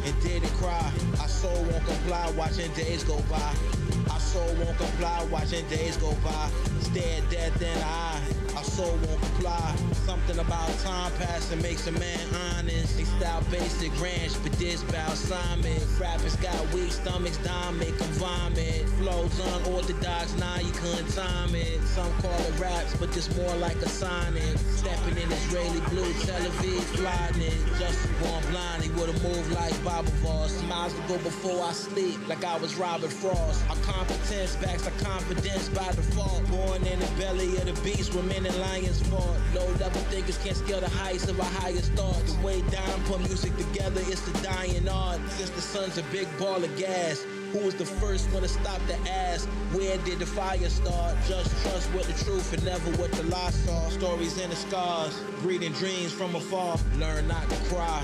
and didn't cry. Our soul won't comply. Watching days go by. Our soul won't comply. Watching days go by. Stared death in the eye. Our soul won't comply. Something about time passing makes a man honest. They style basic ranch, but this balsamic. Rappers got weak stomachs, dime make them vomit. Flows unorthodox, nah, you couldn't time it. Some call it raps, but this more like a sonic. Stepping in Israeli blue, Tel Aviv, flying it. Just born blind, he would've moved like Baba Voss. Smiles to go before I sleep, like I was Robert Frost. Our competence backs our confidence by default. Born in the belly of the beast, where men and lions fought. Low level thinkers can't scale the heights of our highest thoughts. The way down, put music together, it's the dying art. Since the sun's a big ball of gas, who was the first one to stop the ass? Where did the fire start? Just trust with the truth and never what the lie saw. Stories and the scars, breeding dreams from afar. Learn not to cry,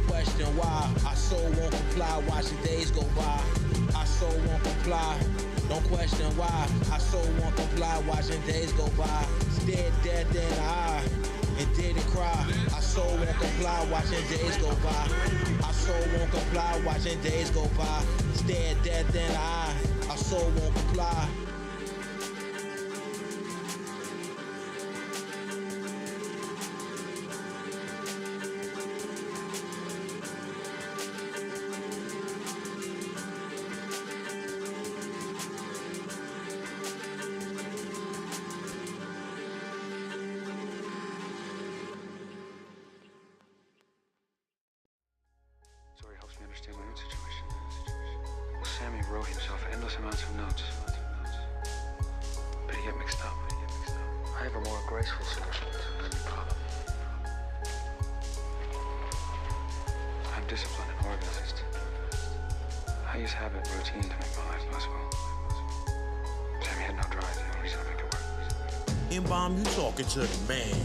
question why. Our soul won't comply, watch the days go by. Our soul won't comply, don't question why. Our soul won't comply, watching days go by. Stared death in the eye and didn't cry. Our soul won't comply, watching days go by. Our soul won't comply, watching days go by. Stared death in the eye, our soul won't comply. Understand my own situation. Sammy wrote himself endless amounts of notes, but he got mixed up. I have a more graceful solution to any problem. I'm disciplined and organized. I use habit and routine to make my life possible. Sammy had no drive, no reason to make it work. M-Bomb, you talking to the man.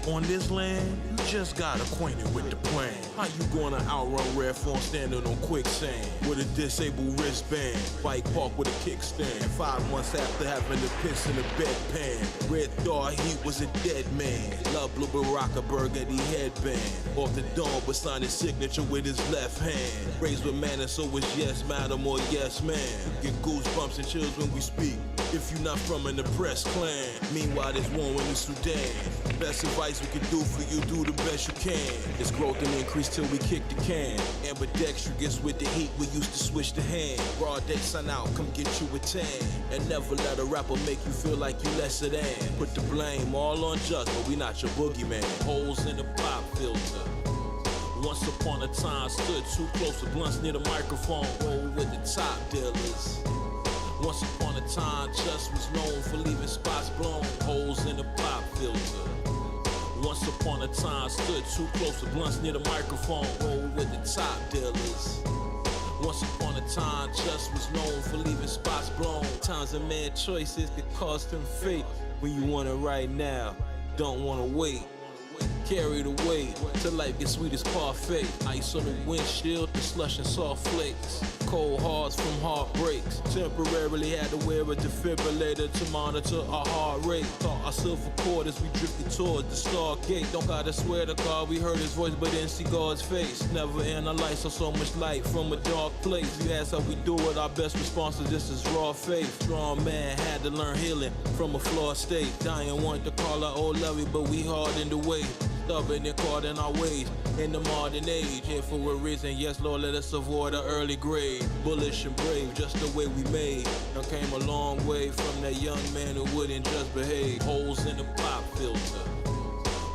On this land, you just got acquainted with the plan. How you gonna outrun red phone standing on quicksand with a disabled wristband? Bike park with a kickstand. 5 months after having the piss in the bedpan. Red Thought he was a dead man. Love Blue Baraka burgundy headband. Off the dome but signed his signature with his left hand. Raised with manners, so it's yes madam or yes man. Get goosebumps and chills when we speak, if you not from an oppressed clan. Meanwhile there's war in the Sudan. Best advice we can do for you, do the best you can. It's growth and increase till we kick the can. Ambidextrous with the heat, we used to switch the hand. Broad day sun out, come get you a tan. And never let a rapper make you feel like you lesser than. Put the blame all on Just, but we not your boogeyman. Holes in the pop filter. Once upon a time, stood too close to blunts near the microphone. Roll with the top dealers. Once upon a time, Just was known for leaving spots blown. Holes in the pop filter. Once upon a time, stood too close to blunts near the microphone. Roll with the top dealers. Once upon a time, Just was known for leaving spots blown. Times of mad choices could cost him fate. When you want it right now, don't wanna wait. Carry the weight till life gets sweet as parfait. Ice on the windshield, the slush and soft flakes. Cold hearts from heartbreaks. Temporarily had to wear a defibrillator to monitor our heart rate. Thought our silver cord as we drifted towards the Stargate. Don't gotta swear to God we heard his voice but didn't see God's face. Never in our life saw so much light from a dark place. You ask how we do it, our best response is this is raw faith. Strong man had to learn healing from a flawed state. Dying wanted to call our old lovey, but we hard in the way. Stubborn and caught in our ways in the modern age. Here for a reason, yes Lord, let us avoid an early grave. Bullish and brave, just the way we made. Now came a long way from that young man who wouldn't just behave. Holes in the pop filter.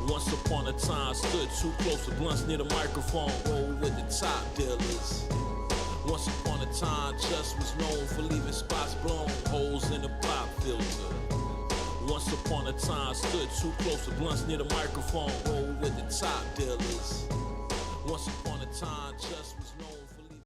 Once upon a time, stood too close to blunts near the microphone. Roll with the top dealers. Once upon a time, Just was known for leaving spots blown. Holes in the pop filter. Once upon a time, stood too close to blunts near the microphone. Roll with the top dealers. Once upon a time, Just